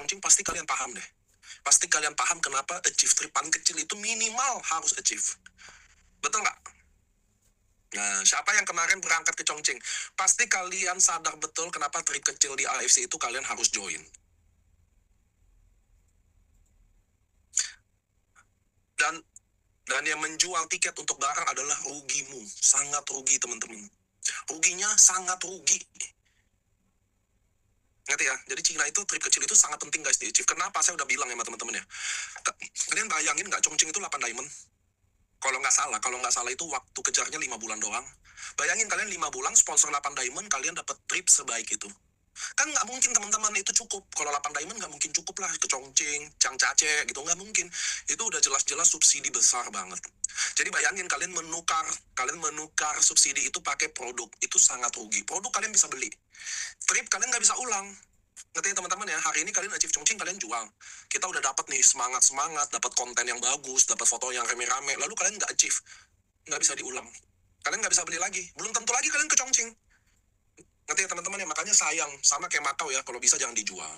Chongqing, pasti kalian paham deh. Pasti kalian paham kenapa achieve trip paling kecil itu minimal harus achieve. Betul nggak? Nah, siapa yang kemarin berangkat ke Chongqing? Pasti kalian sadar betul kenapa trip kecil di AFC itu kalian harus join. Dan yang menjual tiket untuk barang adalah rugimu. Sangat rugi, teman-teman. Ruginya sangat rugi. Ngerti ya? Jadi Cina itu, trip kecil itu sangat penting guys di achieve. Kenapa? Saya udah bilang ya sama teman-teman ya. Kalian bayangin nggak Chongqing itu 8 diamond? Kalau nggak salah itu waktu kejarnya 5 bulan doang. Bayangin kalian 5 bulan sponsor 8 diamond, kalian dapat trip sebaik itu. Kan nggak mungkin teman-teman itu cukup. Kalau 8 diamond nggak mungkin cukup lah ke Chongqing, Changcace gitu, nggak mungkin. Itu udah jelas-jelas subsidi besar banget. Jadi bayangin kalian menukar subsidi itu pakai produk, itu sangat rugi. Produk kalian bisa beli, trip kalian nggak bisa ulang. Ngerti teman-teman ya, hari ini kalian achieve Chongqing, kalian jual. Kita udah dapat nih semangat, dapat konten yang bagus, dapat foto yang rame-rame, lalu kalian nggak achieve, nggak bisa diulang. Kalian nggak bisa beli lagi, belum tentu lagi kalian ke Chongqing. Ngerti ya teman-teman ya, makanya sayang, sama kayak Macau ya, kalau bisa jangan dijual.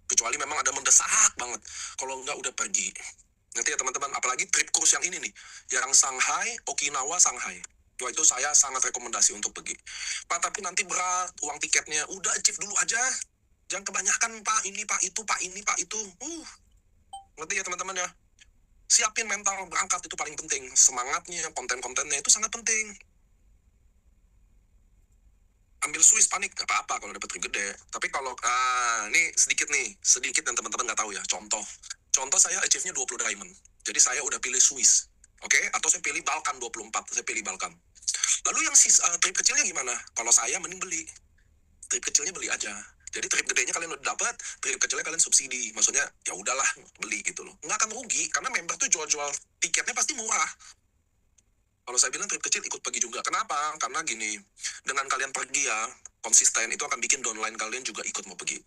Kecuali memang ada mendesak banget, kalau nggak udah pergi. Ngerti ya teman-teman, apalagi trip cruise yang ini nih, yang Shanghai, Okinawa, Shanghai. Wah, itu saya sangat rekomendasi untuk pergi. Pak, tapi nanti berat, uang tiketnya, udah achieve dulu aja. Jangan kebanyakan, Pak, ini, Pak, itu, Pak, ini, Pak, itu. Ngerti ya teman-teman ya? Siapin mental berangkat, itu paling penting. Semangatnya, konten-kontennya, itu sangat penting. Ambil Swiss panik, gak apa-apa kalau dapet trip gede. Tapi kalau, ini sedikit yang teman-teman nggak tahu ya. Contoh saya achieve-nya 20 diamond. Jadi saya udah pilih Swiss. Oke? Atau saya pilih Balkan 24. Saya pilih Balkan. Lalu yang trip kecilnya gimana? Kalau saya mending beli. Trip kecilnya beli aja. Jadi trip gedenya kalian udah dapat, trip kecilnya kalian subsidi. Maksudnya ya udahlah beli gitu loh. Nggak akan rugi karena member tuh jual-jual tiketnya pasti murah. Kalau saya bilang trip kecil ikut pergi juga. Kenapa? Karena gini, dengan kalian pergi ya konsisten itu akan bikin downline kalian juga ikut mau pergi.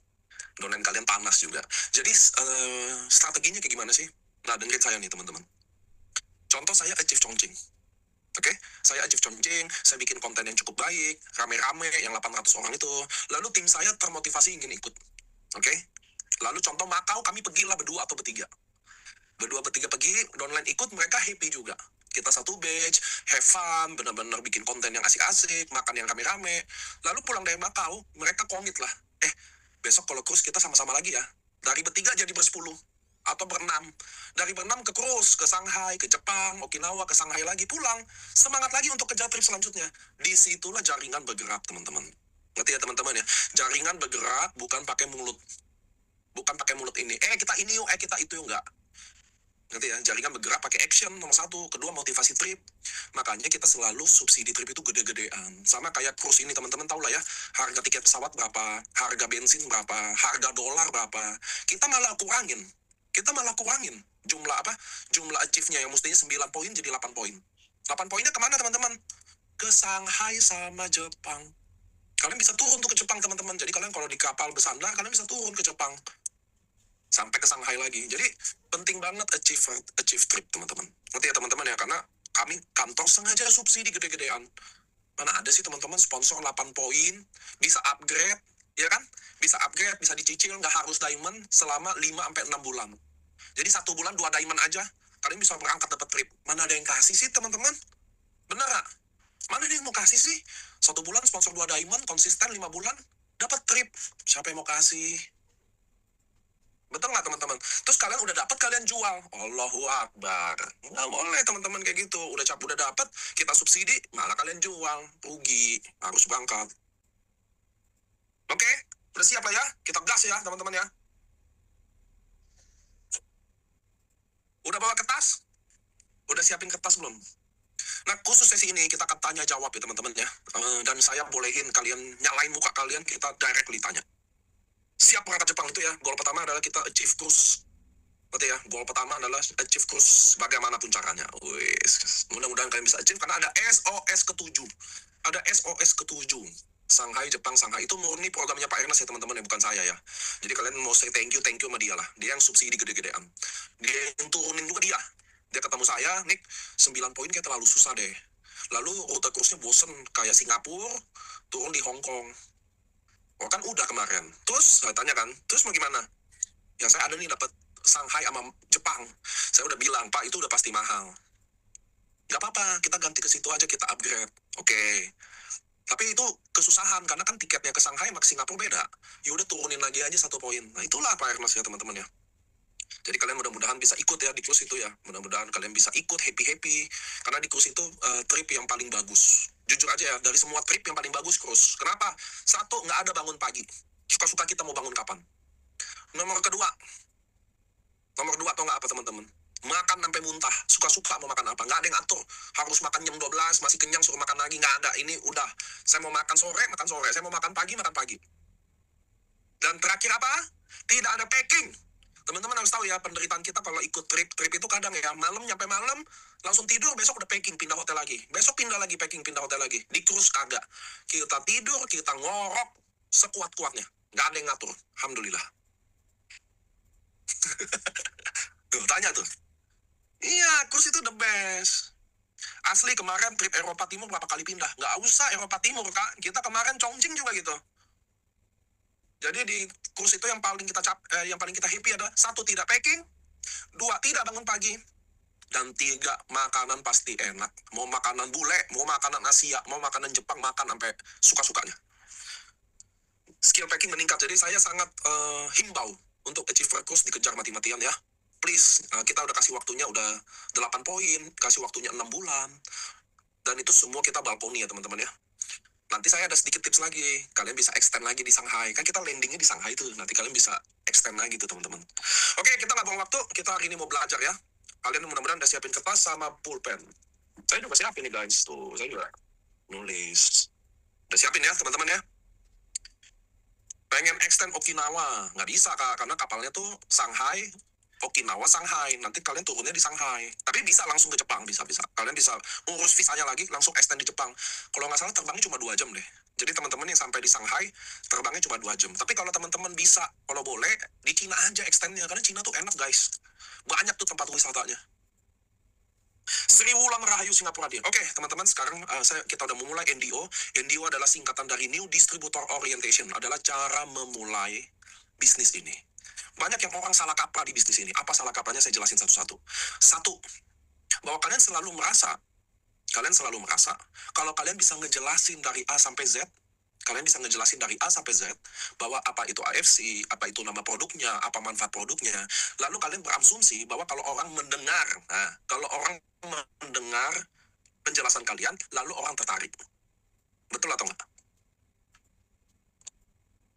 Downline kalian panas juga. Jadi strateginya kayak gimana sih? Nah, dengerin saya nih teman-teman. Contoh saya achieve Chongqing. Oke, saya achieve Chongqing, saya bikin konten yang cukup baik, rame-rame, yang 800 orang itu. Lalu tim saya termotivasi ingin ikut. Oke, lalu contoh Macau, kami pergilah berdua atau bertiga. Bertiga pergi, downline ikut, mereka happy juga. Kita satu batch, have fun, benar-benar bikin konten yang asik-asik, makan yang rame-rame. Lalu pulang dari Macau, mereka komit lah. Besok kalau cruise kita sama-sama lagi ya. Dari bertiga jadi bersepuluh. Atau berenam. Dari berenam ke cruise, ke Shanghai, ke Jepang, Okinawa, ke Shanghai lagi, pulang. Semangat lagi untuk kejar trip selanjutnya. Disitulah jaringan bergerak, teman-teman. Ngerti ya teman-teman ya? Jaringan bergerak bukan pakai mulut. Bukan pakai mulut ini. Kita ini yuk, kita itu yuk, enggak. Ngerti ya? Jaringan bergerak pakai action, nomor 1. Kedua, motivasi trip. Makanya kita selalu subsidi trip itu gede-gedean. Sama kayak cruise ini, teman-teman tahu lah ya. Harga tiket pesawat berapa, harga bensin berapa, harga dolar berapa. Kita malah kurangin jumlah achieve-nya yang mestinya 9 poin jadi 8 poin. 8 poinnya kemana teman-teman? Ke Shanghai sama Jepang. Kalian bisa turun tuh ke Jepang teman-teman. Jadi kalian kalau di kapal bersandar, kalian bisa turun ke Jepang. Sampai ke Shanghai lagi. Jadi penting banget achieve trip teman-teman. Ngerti ya teman-teman ya? Karena kami kantor sengaja subsidi gede-gedean. Mana ada sih teman-teman sponsor 8 poin, bisa upgrade, ya kan? Bisa upgrade, bisa dicicil, nggak harus diamond selama 5-6 bulan. Jadi 1 bulan 2 diamond aja, kalian bisa berangkat dapat trip. Mana ada yang kasih sih teman-teman? Bener gak? Mana ada yang mau kasih sih? 1 bulan sponsor 2 diamond, konsisten 5 bulan, dapat trip. Siapa yang mau kasih? Betul nggak teman-teman? Terus kalian udah dapat, kalian jual. Allahu Akbar. Nggak boleh teman-teman kayak gitu. Udah dapat, kita subsidi, malah kalian jual. Rugi. Harus berangkat. Oke? Udah siap lah ya? Kita gas ya teman-teman ya. Udah bawa kertas? Udah siapin kertas belum? Nah, khusus sesi ini kita akan tanya jawab ya teman-teman ya. Dan saya bolehin kalian nyalain muka kalian, kita directly tanya. Siap berangkat Jepang itu ya. Goal pertama adalah kita achieve cruise. Berarti ya, goal pertama adalah achieve cruise bagaimanapun caranya. Wis, mudah-mudahan kalian bisa achieve karena ada SOS ke-7. Ada SOS ke-7. Shanghai, Jepang, Shanghai. Itu murni programnya Pak Ernest ya teman-teman ya, bukan saya ya. Jadi kalian mau say thank you sama dia lah. Dia yang subsidi gede-gedean. Dia yang turunin juga dia. Dia ketemu saya, Nick, 9 poin kayak terlalu susah deh. Lalu rute cruise-nya bosen, kayak Singapura, turun di Hong Kong. Oh kan udah kemarin. Terus saya tanya kan, terus mau gimana? Yang saya ada nih dapat Shanghai sama Jepang. Saya udah bilang, Pak, itu udah pasti mahal. Gak apa-apa, kita ganti ke situ aja, kita upgrade. Oke. Tapi itu kesusahan, karena kan tiketnya ke Shanghai sama ke Singapura beda. Ya udah turunin lagi aja 1 poin. Nah itulah Pak Ernest ya teman-teman ya. Jadi kalian mudah-mudahan bisa ikut ya di cruise itu ya. Mudah-mudahan kalian bisa ikut happy-happy. Karena di cruise itu trip yang paling bagus. Jujur aja ya, dari semua trip yang paling bagus cruise. Kenapa? Satu, nggak ada bangun pagi. Suka-suka kita mau bangun kapan. Nomor kedua tau nggak apa teman-teman? Makan sampai muntah. Suka-suka mau makan apa. Nggak ada yang atur. Harus makan jam 12, masih kenyang suruh makan lagi. Nggak ada. Ini udah. Saya mau makan sore, makan sore. Saya mau makan pagi, makan pagi. Dan terakhir apa? Tidak ada packing. Teman-teman harus tahu ya, penderitaan kita kalau ikut trip itu kadang ya, malam nyampe malam, langsung tidur, besok udah packing, pindah hotel lagi. Besok pindah lagi, packing, pindah hotel lagi. Di cruise kagak. Kita tidur, kita ngorok sekuat-kuatnya. Nggak ada yang ngatur. Alhamdulillah. Tuh, tanya tuh. Iya, cruise itu the best. Asli kemarin trip Eropa Timur berapa kali pindah? Nggak usah Eropa Timur, Kak. Kita kemarin Chongqing juga gitu. Jadi di cruise itu yang paling kita happy adalah 1, tidak packing, 2, tidak bangun pagi, dan 3, makanan pasti enak. Mau makanan bule, mau makanan Asia, mau makanan Jepang, makan sampai suka-sukanya. Skill packing meningkat, jadi saya sangat himbau untuk achiever cruise dikejar mati-matian ya. Please, kita udah kasih waktunya udah 8 poin, kasih waktunya 6 bulan, dan itu semua kita balkoni ya teman-teman ya. Nanti saya ada sedikit tips lagi. Kalian bisa extend lagi di Shanghai. Kan kita landingnya di Shanghai tuh. Nanti kalian bisa extend lagi tuh teman-teman. Oke, kita nggak buang waktu. Kita hari ini mau belajar ya. Kalian mudah-mudahan udah siapin kertas sama pulpen. Saya juga siapin nih guys. Tuh, saya juga nulis. Udah siapin ya teman-teman ya. Pengen extend Okinawa. Nggak bisa Kak. Karena kapalnya tuh Shanghai, Okinawa, Shanghai. Nanti kalian turunnya di Shanghai. Tapi bisa langsung ke Jepang, bisa. Kalian bisa urus visanya lagi, langsung extend di Jepang. Kalau nggak salah terbangnya cuma 2 jam deh. Jadi teman-teman yang sampai di Shanghai, terbangnya cuma 2 jam. Tapi kalau teman-teman bisa, kalau boleh, di Cina aja extendnya. Karena Cina tuh enak guys. Banyak tuh tempat wisatanya. Sri Wulang Rahayu Singapura dia. Oke, teman-teman, sekarang kita udah memulai NDO. NDO adalah singkatan dari New Distributor Orientation. Adalah cara memulai bisnis ini. Banyak yang orang salah kaprah di bisnis ini. Apa salah kaprahnya saya jelasin satu-satu. 1, bahwa kalian selalu merasa kalau kalian bisa ngejelasin dari A sampai Z, bahwa apa itu AFC, apa itu nama produknya, apa manfaat produknya. Lalu kalian berasumsi bahwa kalau orang mendengar penjelasan kalian, lalu orang tertarik. Betul atau enggak?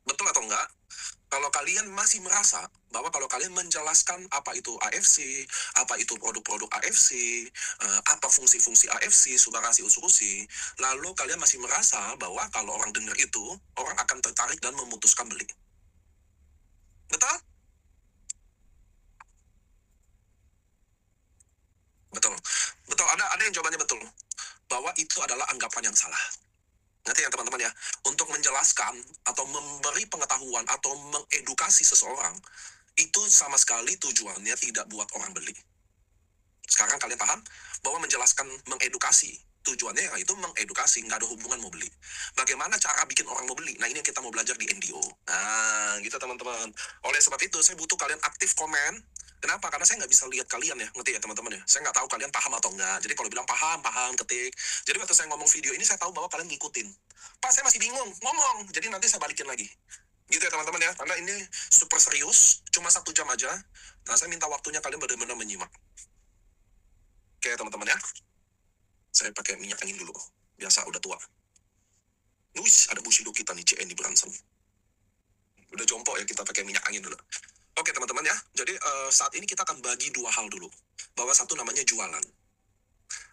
Betul atau enggak? Kalau kalian masih merasa bahwa kalau kalian menjelaskan apa itu AFC, apa itu produk-produk AFC, apa fungsi-fungsi AFC, subarasi usurusi, lalu kalian masih merasa bahwa kalau orang dengar itu, orang akan tertarik dan memutuskan beli. Betul? Betul. Betul, ada yang jawabannya betul. Bahwa itu adalah anggapan yang salah. Nanti ya teman-teman ya, untuk menjelaskan atau memberi pengetahuan atau mengedukasi seseorang, itu sama sekali tujuannya tidak buat orang beli. Sekarang kalian paham bahwa menjelaskan, mengedukasi, tujuannya itu mengedukasi, nggak ada hubungan mau beli. Bagaimana cara bikin orang mau beli? Nah ini yang kita mau belajar di NDO. Nah gitu teman-teman. Oleh sebab itu saya butuh kalian aktif komen. Kenapa? Karena saya nggak bisa lihat kalian ya, ngerti ya teman-teman ya. Saya nggak tahu kalian paham atau enggak. Jadi kalau bilang paham, ketik. Jadi waktu saya ngomong video ini, saya tahu bahwa kalian ngikutin. Pak, saya masih bingung, ngomong. Jadi nanti saya balikin lagi. Gitu ya teman-teman ya. Karena ini super serius, cuma 1 jam aja. Nah, saya minta waktunya kalian benar-benar menyimak. Oke teman-teman ya. Saya pakai minyak angin dulu. Biasa, udah tua. Wih, ada Bushido kita nih, CND Branson. Udah jompo ya, kita pakai minyak angin dulu. Oke teman-teman ya, jadi saat ini kita akan bagi 2 hal dulu. Bahwa 1 namanya jualan,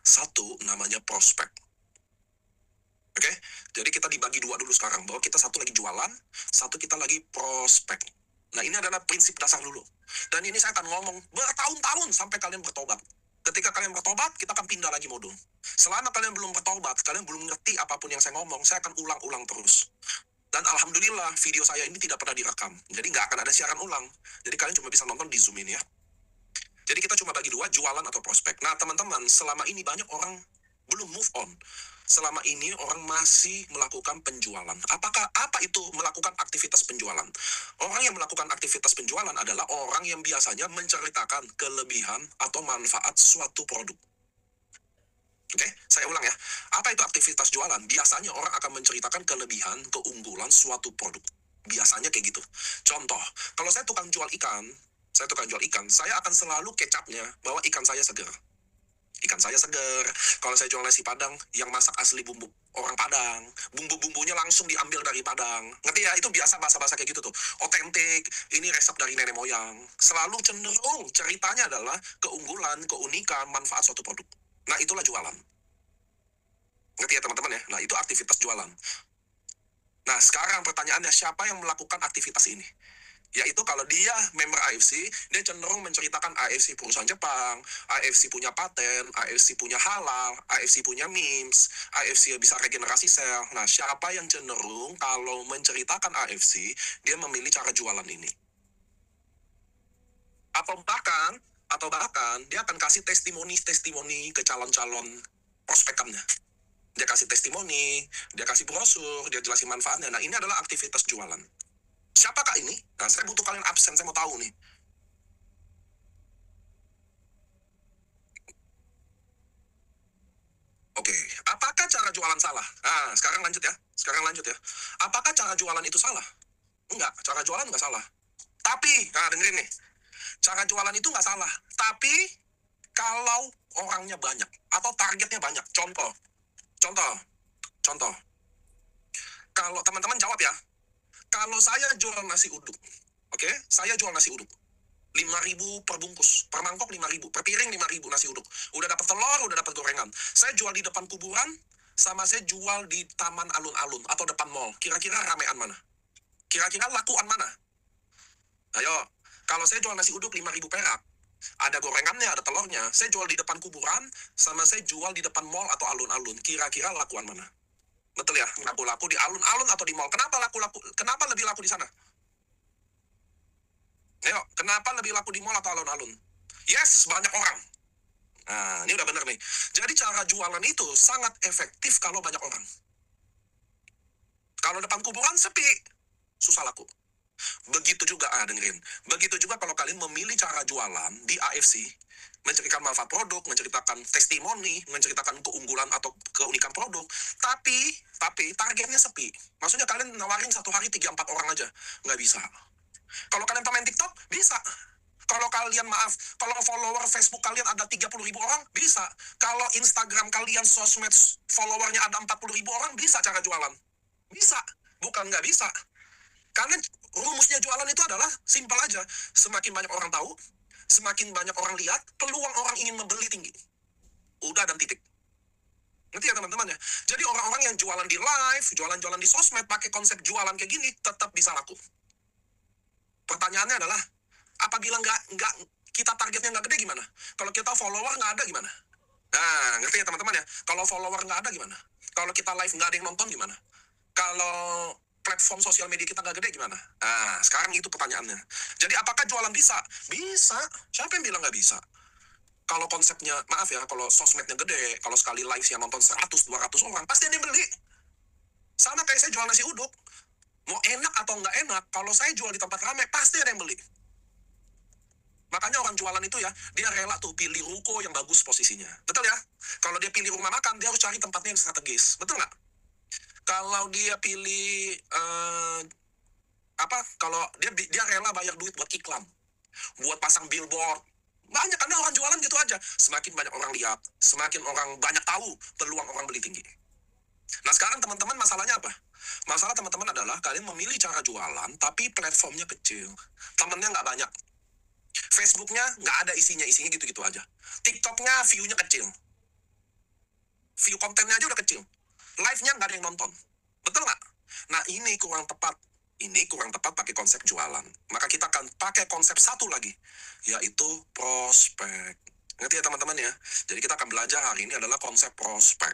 1 namanya prospek. Oke, jadi kita dibagi 2 dulu sekarang. Bahwa kita 1 lagi jualan, 1 kita lagi prospek. Nah ini adalah prinsip dasar dulu. Dan ini saya akan ngomong bertahun-tahun sampai kalian bertobat. Ketika kalian bertobat, kita akan pindah lagi modul. Selama kalian belum bertobat, kalian belum ngerti apapun yang saya ngomong, saya akan ulang-ulang terus. Dan alhamdulillah video saya ini tidak pernah direkam. Jadi nggak akan ada siaran ulang. Jadi kalian cuma bisa nonton di Zoom ini ya. Jadi kita cuma bagi 2, jualan atau prospek. Nah teman-teman, selama ini banyak orang belum move on. selama ini orang masih melakukan penjualan. Apa itu melakukan aktivitas penjualan? Orang yang melakukan aktivitas penjualan adalah orang yang biasanya menceritakan kelebihan atau manfaat suatu produk. Oke, saya ulang ya. Apa itu aktivitas jualan? Biasanya orang akan menceritakan kelebihan, keunggulan suatu produk. Biasanya kayak gitu. Contoh, kalau saya tukang jual ikan, saya akan selalu kecapnya bahwa ikan saya segar. Ikan saya segar. Kalau saya jual nasi Padang, yang masak asli bumbu orang Padang. Bumbu-bumbunya langsung diambil dari Padang. Ngerti ya? Itu biasa bahasa-bahasa kayak gitu tuh. Otentik, ini resep dari nenek moyang. Selalu cenderung ceritanya adalah keunggulan, keunikan, manfaat suatu produk. Nah, itulah jualan. Ngerti ya teman-teman ya? Nah, itu aktivitas jualan. Nah, sekarang pertanyaannya, siapa yang melakukan aktivitas ini? Yaitu kalau dia member AFC, dia cenderung menceritakan AFC perusahaan Jepang, AFC punya paten, AFC punya halal, AFC punya memes, AFC bisa regenerasi sel. Nah, siapa yang cenderung kalau menceritakan AFC, dia memilih cara jualan ini? Atau bahkan, dia akan kasih testimoni ke calon-calon prospekannya. Dia kasih testimoni, dia kasih brosur, dia jelasin manfaatnya. Nah, ini adalah aktivitas jualan. Siapakah ini? Nah, saya butuh kalian absen, saya mau tahu nih. Oke, apakah cara jualan salah? Nah, sekarang lanjut ya. Apakah cara jualan itu salah? Enggak, cara jualan enggak salah. Tapi, nah dengerin nih. Cara jualan itu enggak salah. Tapi, kalau orangnya banyak, atau targetnya banyak. Contoh. Kalau teman-teman jawab ya. Kalau saya jual nasi uduk, oke? Saya jual nasi uduk. 5.000 per bungkus, per mangkok 5.000, per piring 5.000 nasi uduk. Udah dapat telur, udah dapat gorengan. Saya jual di depan kuburan, sama saya jual di taman alun-alun atau depan mall. Kira-kira ramean mana? Kira-kira lakuan mana? Ayo, kalau saya jual nasi uduk 5.000 perak, ada gorengannya, ada telurnya. Saya jual di depan kuburan, sama saya jual di depan mall atau alun-alun. Kira-kira lakuan mana? Betul ya, laku-laku di alun-alun atau di mall. Kenapa lebih laku di sana? Ayo, kenapa lebih laku di mall atau alun-alun? Yes, banyak orang. Nah, ini udah bener nih. Jadi cara jualan itu sangat efektif kalau banyak orang. Kalau depan kuburan sepi, susah laku. Begitu juga, dengerin. Begitu juga kalau kalian memilih cara jualan di AFC, menceritakan manfaat produk, menceritakan testimoni, menceritakan keunggulan atau keunikan produk, tapi targetnya sepi. Maksudnya kalian nawarin satu hari 3-4 orang aja. Nggak bisa. Kalau kalian pemain TikTok, bisa. Kalau kalian, kalau follower Facebook kalian ada 30.000 orang, bisa. Kalau Instagram kalian, sosmed followernya ada 40.000 orang, bisa cara jualan. Bisa. Bukan nggak bisa. Karena rumusnya jualan itu adalah simpel aja. Semakin banyak orang tahu, semakin banyak orang lihat, peluang orang ingin membeli tinggi. Udah dan titik. Ngerti ya teman-teman ya? Jadi orang-orang yang jualan di live, jualan-jualan di sosmed, pakai konsep jualan kayak gini, tetap bisa laku. Pertanyaannya adalah, apabila nggak kita targetnya nggak gede gimana? Kalau kita follower nggak ada gimana? Nah, ngerti ya teman-teman ya? Kalau follower nggak ada gimana? Kalau kita live nggak ada yang nonton gimana? Kalau platform sosial media kita nggak gede gimana? Nah, sekarang itu pertanyaannya. Jadi apakah jualan bisa? Bisa. Siapa yang bilang nggak bisa? Kalau konsepnya, maaf ya, kalau sosmednya gede, kalau sekali live yang nonton 100-200 orang, pasti ada yang beli. Sama kayak saya jual nasi uduk. Mau enak atau nggak enak, kalau saya jual di tempat ramai, pasti ada yang beli. Makanya orang jualan itu ya, dia rela tuh pilih ruko yang bagus posisinya. Betul ya? Kalau dia pilih rumah makan, dia harus cari tempatnya yang strategis. Betul nggak? Kalau dia pilih kalau dia rela bayar duit buat iklan, buat pasang billboard. Banyak, karena orang jualan gitu aja. Semakin banyak orang lihat, semakin orang banyak tahu, peluang orang beli tinggi. Nah sekarang teman-teman, masalahnya apa? Masalah teman-teman adalah kalian memilih cara jualan, tapi platformnya kecil, temennya nggak banyak. Facebooknya nggak ada isinya gitu-gitu aja. TikToknya view-nya kecil, view kontennya aja udah kecil. Live-nya nggak ada yang nonton. Betul nggak? Nah, ini kurang tepat. Ini kurang tepat pakai konsep jualan. Maka kita akan pakai konsep satu lagi, yaitu prospek. Ngerti ya teman-teman ya? Jadi kita akan belajar hari ini adalah konsep prospek.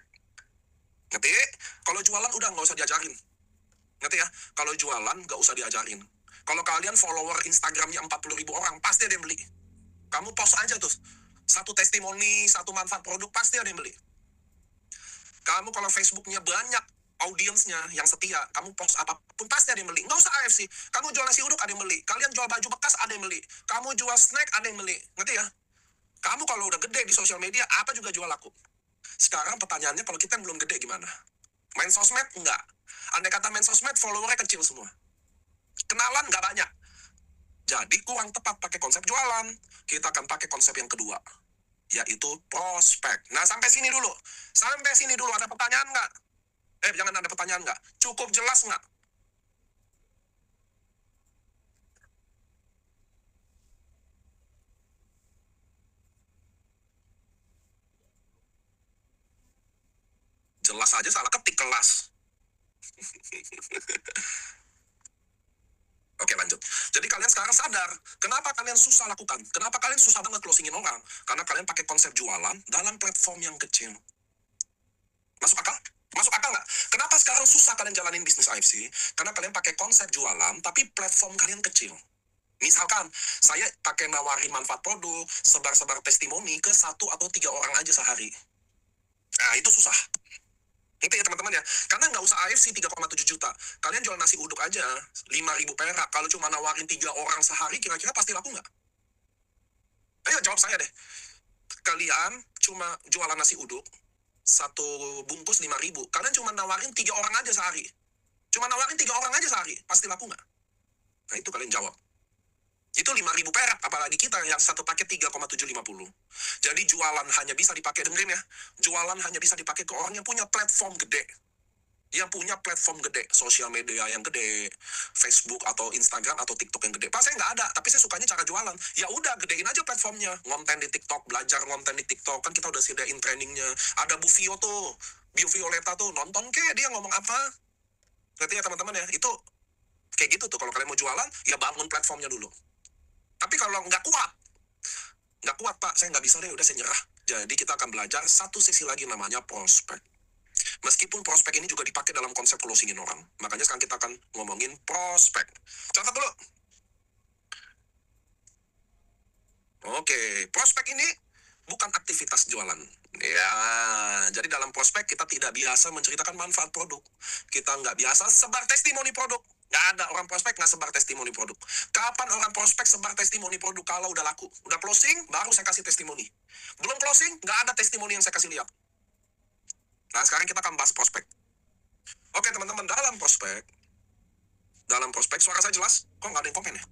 Ngerti? Kalau jualan udah nggak usah diajarin. Ngerti ya? Kalau jualan nggak usah diajarin. Kalau kalian follower Instagramnya 40.000 orang, pasti ada yang beli. Kamu post aja tuh, satu testimoni, satu manfaat produk, pasti ada yang beli. Kamu kalau Facebooknya banyak audiensnya yang setia, kamu post apapun pasti ada yang beli. Nggak usah AFC. Kamu jual nasi uduk ada yang beli. Kalian jual baju bekas ada yang beli. Kamu jual snack ada yang beli. Ngerti ya? Kamu kalau udah gede di sosial media, apa juga jual laku. Sekarang pertanyaannya, kalau kita yang belum gede gimana? Main sosmed? Enggak. Andai kata main sosmed, followernya kecil semua. Kenalan nggak banyak. Jadi kurang tepat pakai konsep jualan. Kita akan pakai konsep yang kedua, yaitu prospek. Nah, sampai sini dulu. Sampai sini dulu, ada pertanyaan nggak? Jangan ada pertanyaan nggak? Cukup jelas nggak? Jelas aja salah ketik kelas. Oke, lanjut. Jadi kalian sekarang sadar, kenapa kalian susah lakukan? Kenapa kalian susah banget closingin orang? Karena kalian pakai konsep jualan dalam platform yang kecil. Masuk akal? Masuk akal nggak? Kenapa sekarang susah kalian jalanin bisnis AFC? Karena kalian pakai konsep jualan, tapi platform kalian kecil. Misalkan, saya pakai nawarin manfaat produk, sebar-sebar testimoni ke 1 atau 3 orang aja sehari. Nah, itu susah. Itu ya teman-teman ya. Karena nggak usah AFC 3,7 juta. Kalian jual nasi uduk aja 5.000 perak. Kalau cuma nawarin 3 orang sehari, kira-kira pasti laku nggak? Ayo jawab saya deh. Kalian cuma jualan nasi uduk, 1 bungkus 5.000. Kalian cuma nawarin 3 orang aja sehari. Cuma nawarin 3 orang aja sehari. Pasti laku nggak? Nah, itu kalian jawab. Itu 5.000 perak, apalagi kita yang satu paket 3,750. Jadi jualan hanya bisa dipakai, dengerin ya, jualan hanya bisa dipakai ke orang yang punya platform gede. Yang punya platform gede, sosial media yang gede, Facebook atau Instagram atau TikTok yang gede. Pak, saya nggak ada, tapi saya sukanya cara jualan. Ya udah, gedein aja platformnya. Ngonten di TikTok, belajar ngonten di TikTok. Kan kita udah sediain trainingnya. Ada Bu Vio tuh, Bu Violeta tuh, nonton ke dia ngomong apa. Ngerti ya teman-teman ya? Itu kayak gitu tuh, kalau kalian mau jualan, ya bangun platformnya dulu. Tapi kalau nggak kuat Pak, saya nggak bisa deh, udah saya nyerah. Jadi kita akan belajar satu sesi lagi namanya prospek. Meskipun prospek ini juga dipakai dalam konsep closingin orang. Makanya sekarang kita akan ngomongin prospek. Catat dulu. Oke, prospek ini bukan aktivitas jualan. Ya, jadi dalam prospek kita tidak biasa menceritakan manfaat produk. Kita nggak biasa sebar testimoni produk. Nggak ada orang prospek nggak sebar testimoni produk. Kapan orang prospek sebar testimoni produk? Kalau udah laku. Udah closing, baru saya kasih testimoni. Belum closing, nggak ada testimoni yang saya kasih lihat. Nah, sekarang kita akan bahas prospek. Oke, teman-teman, dalam prospek, suara saya jelas? Kok nggak ada yang komen ya?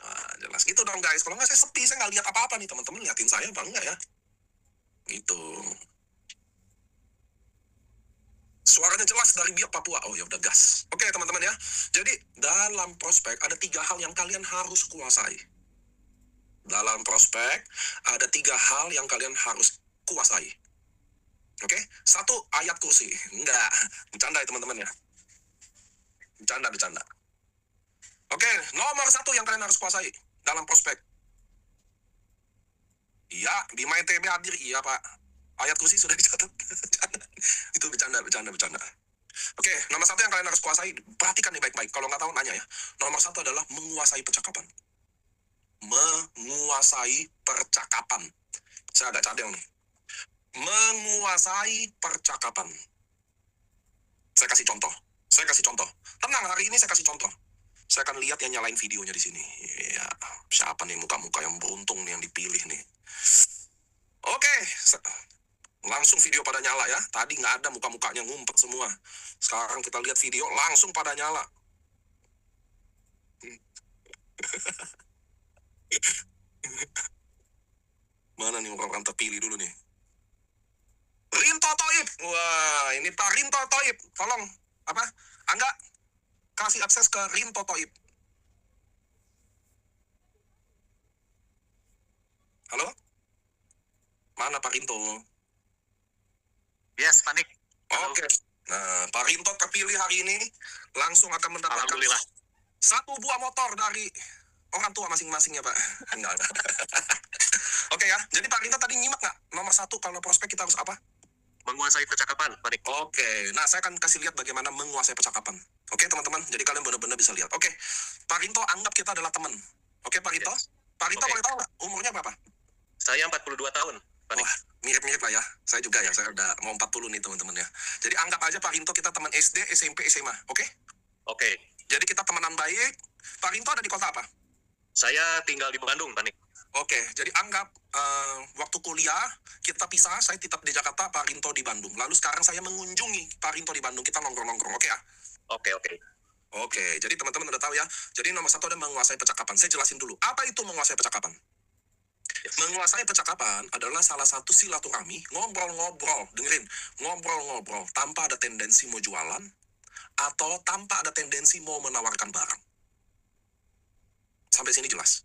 Nah, jelas gitu dong, guys. Kalau nggak saya sepi, saya nggak lihat apa-apa nih. Teman-teman liatin saya apa enggak ya? Gitu. Suaranya jelas dari Biak Papua. Oh ya udah gas. Oke teman-teman ya. Jadi dalam prospek ada 3 hal yang kalian harus kuasai. Dalam prospek ada 3 hal yang kalian harus kuasai. Oke? 1, ayat kursi. Enggak. Bercanda ya teman-teman ya. Bercanda. Oke, nomor 1 yang kalian harus kuasai dalam prospek. Iya, Bima ITB hadir. Iya Pak. Ayat kursi sudah dicatat. Itu bercanda. Oke, nomor 1 yang kalian harus kuasai, perhatikan nih baik-baik. Kalau nggak tahu, nanya ya. Nomor 1 adalah menguasai percakapan. Menguasai percakapan. Saya agak cadel nih. Menguasai percakapan. Saya kasih contoh. Tenang, hari ini saya kasih contoh. Saya akan lihat yang nyalain videonya di sini. Ya, siapa nih muka-muka yang beruntung nih yang dipilih nih. Oke, langsung video pada nyala ya. Tadi nggak ada muka-mukanya, ngumpet semua. Sekarang kita lihat video langsung pada nyala. Mana nih orang terpilih dulu nih? Rinto Toib. Wah, ini Pak Rinto Toib. Tolong, Angga, kasih akses ke Rinto Toib. Halo? Mana Pak Rinto? Yes, Panik. Oke. Nah, Pak Rinto terpilih hari ini. Langsung akan mendapatkan Alhamdulillah 1 buah motor dari orang tua masing-masing ya Pak. Enggak ada. Oke ya, jadi Pak Rinto tadi nyimak nggak? Nomor 1 kalau prospek kita harus apa? menguasai percakapan, Panik. Oke, nah saya akan kasih lihat bagaimana menguasai percakapan. Oke teman-teman, jadi kalian benar-benar bisa lihat. Oke, Pak Rinto anggap kita adalah teman. Oke Pak Rinto? Yes. Pak Rinto Oke. boleh tahu nggak umurnya berapa? Saya 42 tahun. Panik. Wah, mirip-mirip lah ya. Saya juga ya, saya udah mau 40 nih teman-teman ya. Jadi anggap aja Pak Rinto kita teman SD, SMP, SMA, oke? Oke. Jadi kita temenan baik. Pak Rinto ada di kota apa? Saya tinggal di Bandung, Panik. Oke, jadi anggap waktu kuliah kita pisah, saya tetap di Jakarta, Pak Rinto di Bandung. Lalu sekarang saya mengunjungi Pak Rinto di Bandung, kita nongkrong-nongkrong, oke ya? Oke, oke. Oke, jadi teman-teman udah tahu ya. Jadi nomor satu ada menguasai percakapan. Saya jelasin dulu, apa itu menguasai percakapan? Yes. Menguasai percakapan adalah salah satu silaturahmi, ngobrol-ngobrol, dengerin, ngobrol-ngobrol tanpa ada tendensi mau jualan atau tanpa ada tendensi mau menawarkan barang. Sampai sini jelas.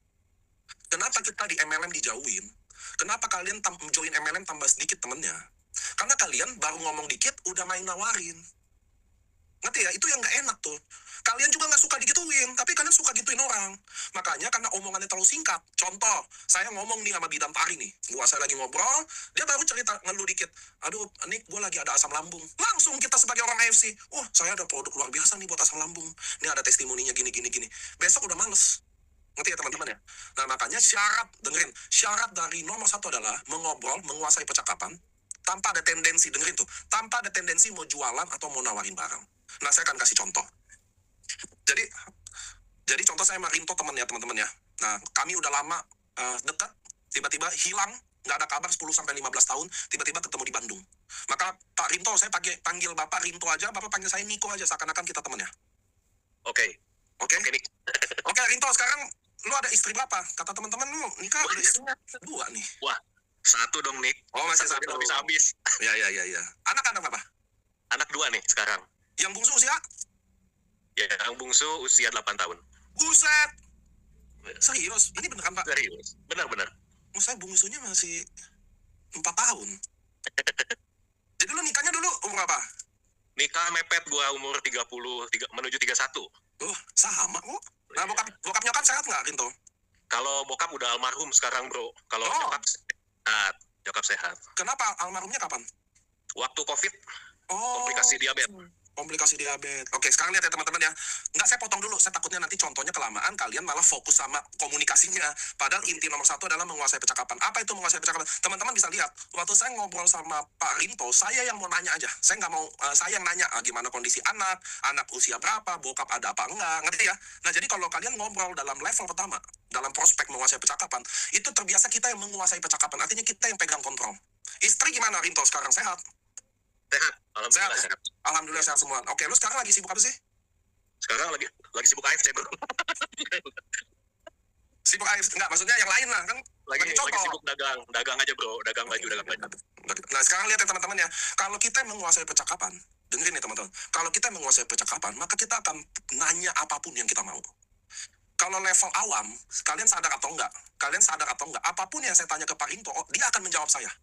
Kenapa kita di MLM dijauhin? Kenapa kalian join MLM tambah sedikit temennya? Karena kalian baru ngomong dikit udah main nawarin. Ngerti ya? Itu yang gak enak tuh. Kalian juga gak suka digituin, tapi kalian suka gituin orang. Makanya karena omongannya terlalu singkat. Contoh, saya ngomong nih sama Bidan Pari nih. Saya lagi ngobrol, dia baru cerita ngeluh dikit. Aduh, Nick, gue lagi ada asam lambung. Langsung kita sebagai orang AFC, saya ada produk luar biasa nih buat asam lambung. Ini ada testimoninya gini. Besok udah males. Ngerti ya teman-teman ya? Nah makanya dengerin, syarat dari nomor satu adalah mengobrol, menguasai percakapan, tanpa ada tendensi, dengerin tuh, tanpa ada tendensi mau jualan atau mau nawarin barang. Nah saya akan kasih contoh. Jadi contoh saya sama Rinto teman ya teman-teman ya. Nah kami udah lama dekat, tiba-tiba hilang, nggak ada kabar 10-15 tahun, tiba-tiba ketemu di Bandung. Maka Pak Rinto, saya panggil Bapak Rinto aja, Bapak panggil saya Niko aja, seakan-akan kita teman ya. Oke. Oke? Oke, Nick. Oke Rinto, sekarang lu ada istri berapa? Kata teman-teman lu nikah udah istrinya 2 nih. Wah, satu dong, Nick. Oh masih Satu satu. bisa habis. Ya. Anak-anak apa? Anak 2 nih sekarang. Yang bungsu usia? Yang bungsu usia 8 tahun. Buset! Serius? Ini beneran Pak? Serius. Benar-benar. Saya bungsunya masih 4 tahun. Jadi lu nikahnya dulu umur apa? Nikah mepet gua umur 30 menuju 31. Sama kok. Nah bokap nyokap sehat nggak Rinto? Kalau bokap udah almarhum sekarang, Bro. Kalau nyokap sehat. Nyokap sehat. Kenapa almarhumnya kapan? Waktu COVID, komplikasi diabetes. Komplikasi diabetes. Oke, sekarang lihat ya teman-teman ya. Nggak, saya potong dulu. Saya takutnya nanti contohnya kelamaan, kalian malah fokus sama komunikasinya. Padahal inti nomor satu adalah menguasai percakapan. Apa itu menguasai percakapan? Teman-teman bisa lihat, waktu saya ngobrol sama Pak Rinto, saya yang mau nanya aja. Saya nggak mau, saya yang nanya gimana kondisi anak usia berapa, bokap ada apa enggak, ngerti ya? Nah, jadi kalau kalian ngobrol dalam level pertama, dalam prospek menguasai percakapan, itu terbiasa kita yang menguasai percakapan. Artinya kita yang pegang kontrol. Istri gimana Rinto sekarang? Sehat? Sehat. Alhamdulillah Sehat. sehat. Alhamdulillah sehat semua. Oke, lu sekarang lagi sibuk apa sih? Sekarang lagi sibuk AFC, Bro. Sibuk AFC? Enggak, maksudnya yang lain lah kan. Lagi contoh. sibuk dagang aja, Bro. Dagang baju. Nah, sekarang lihat ya teman-teman ya. Kalau kita menguasai percakapan, dengerin ya teman-teman. Kalau kita menguasai percakapan, maka kita akan nanya apapun yang kita mau. Kalau level awam, kalian sadar atau enggak? Apapun yang saya tanya ke Pak Rinto, dia akan menjawab saya.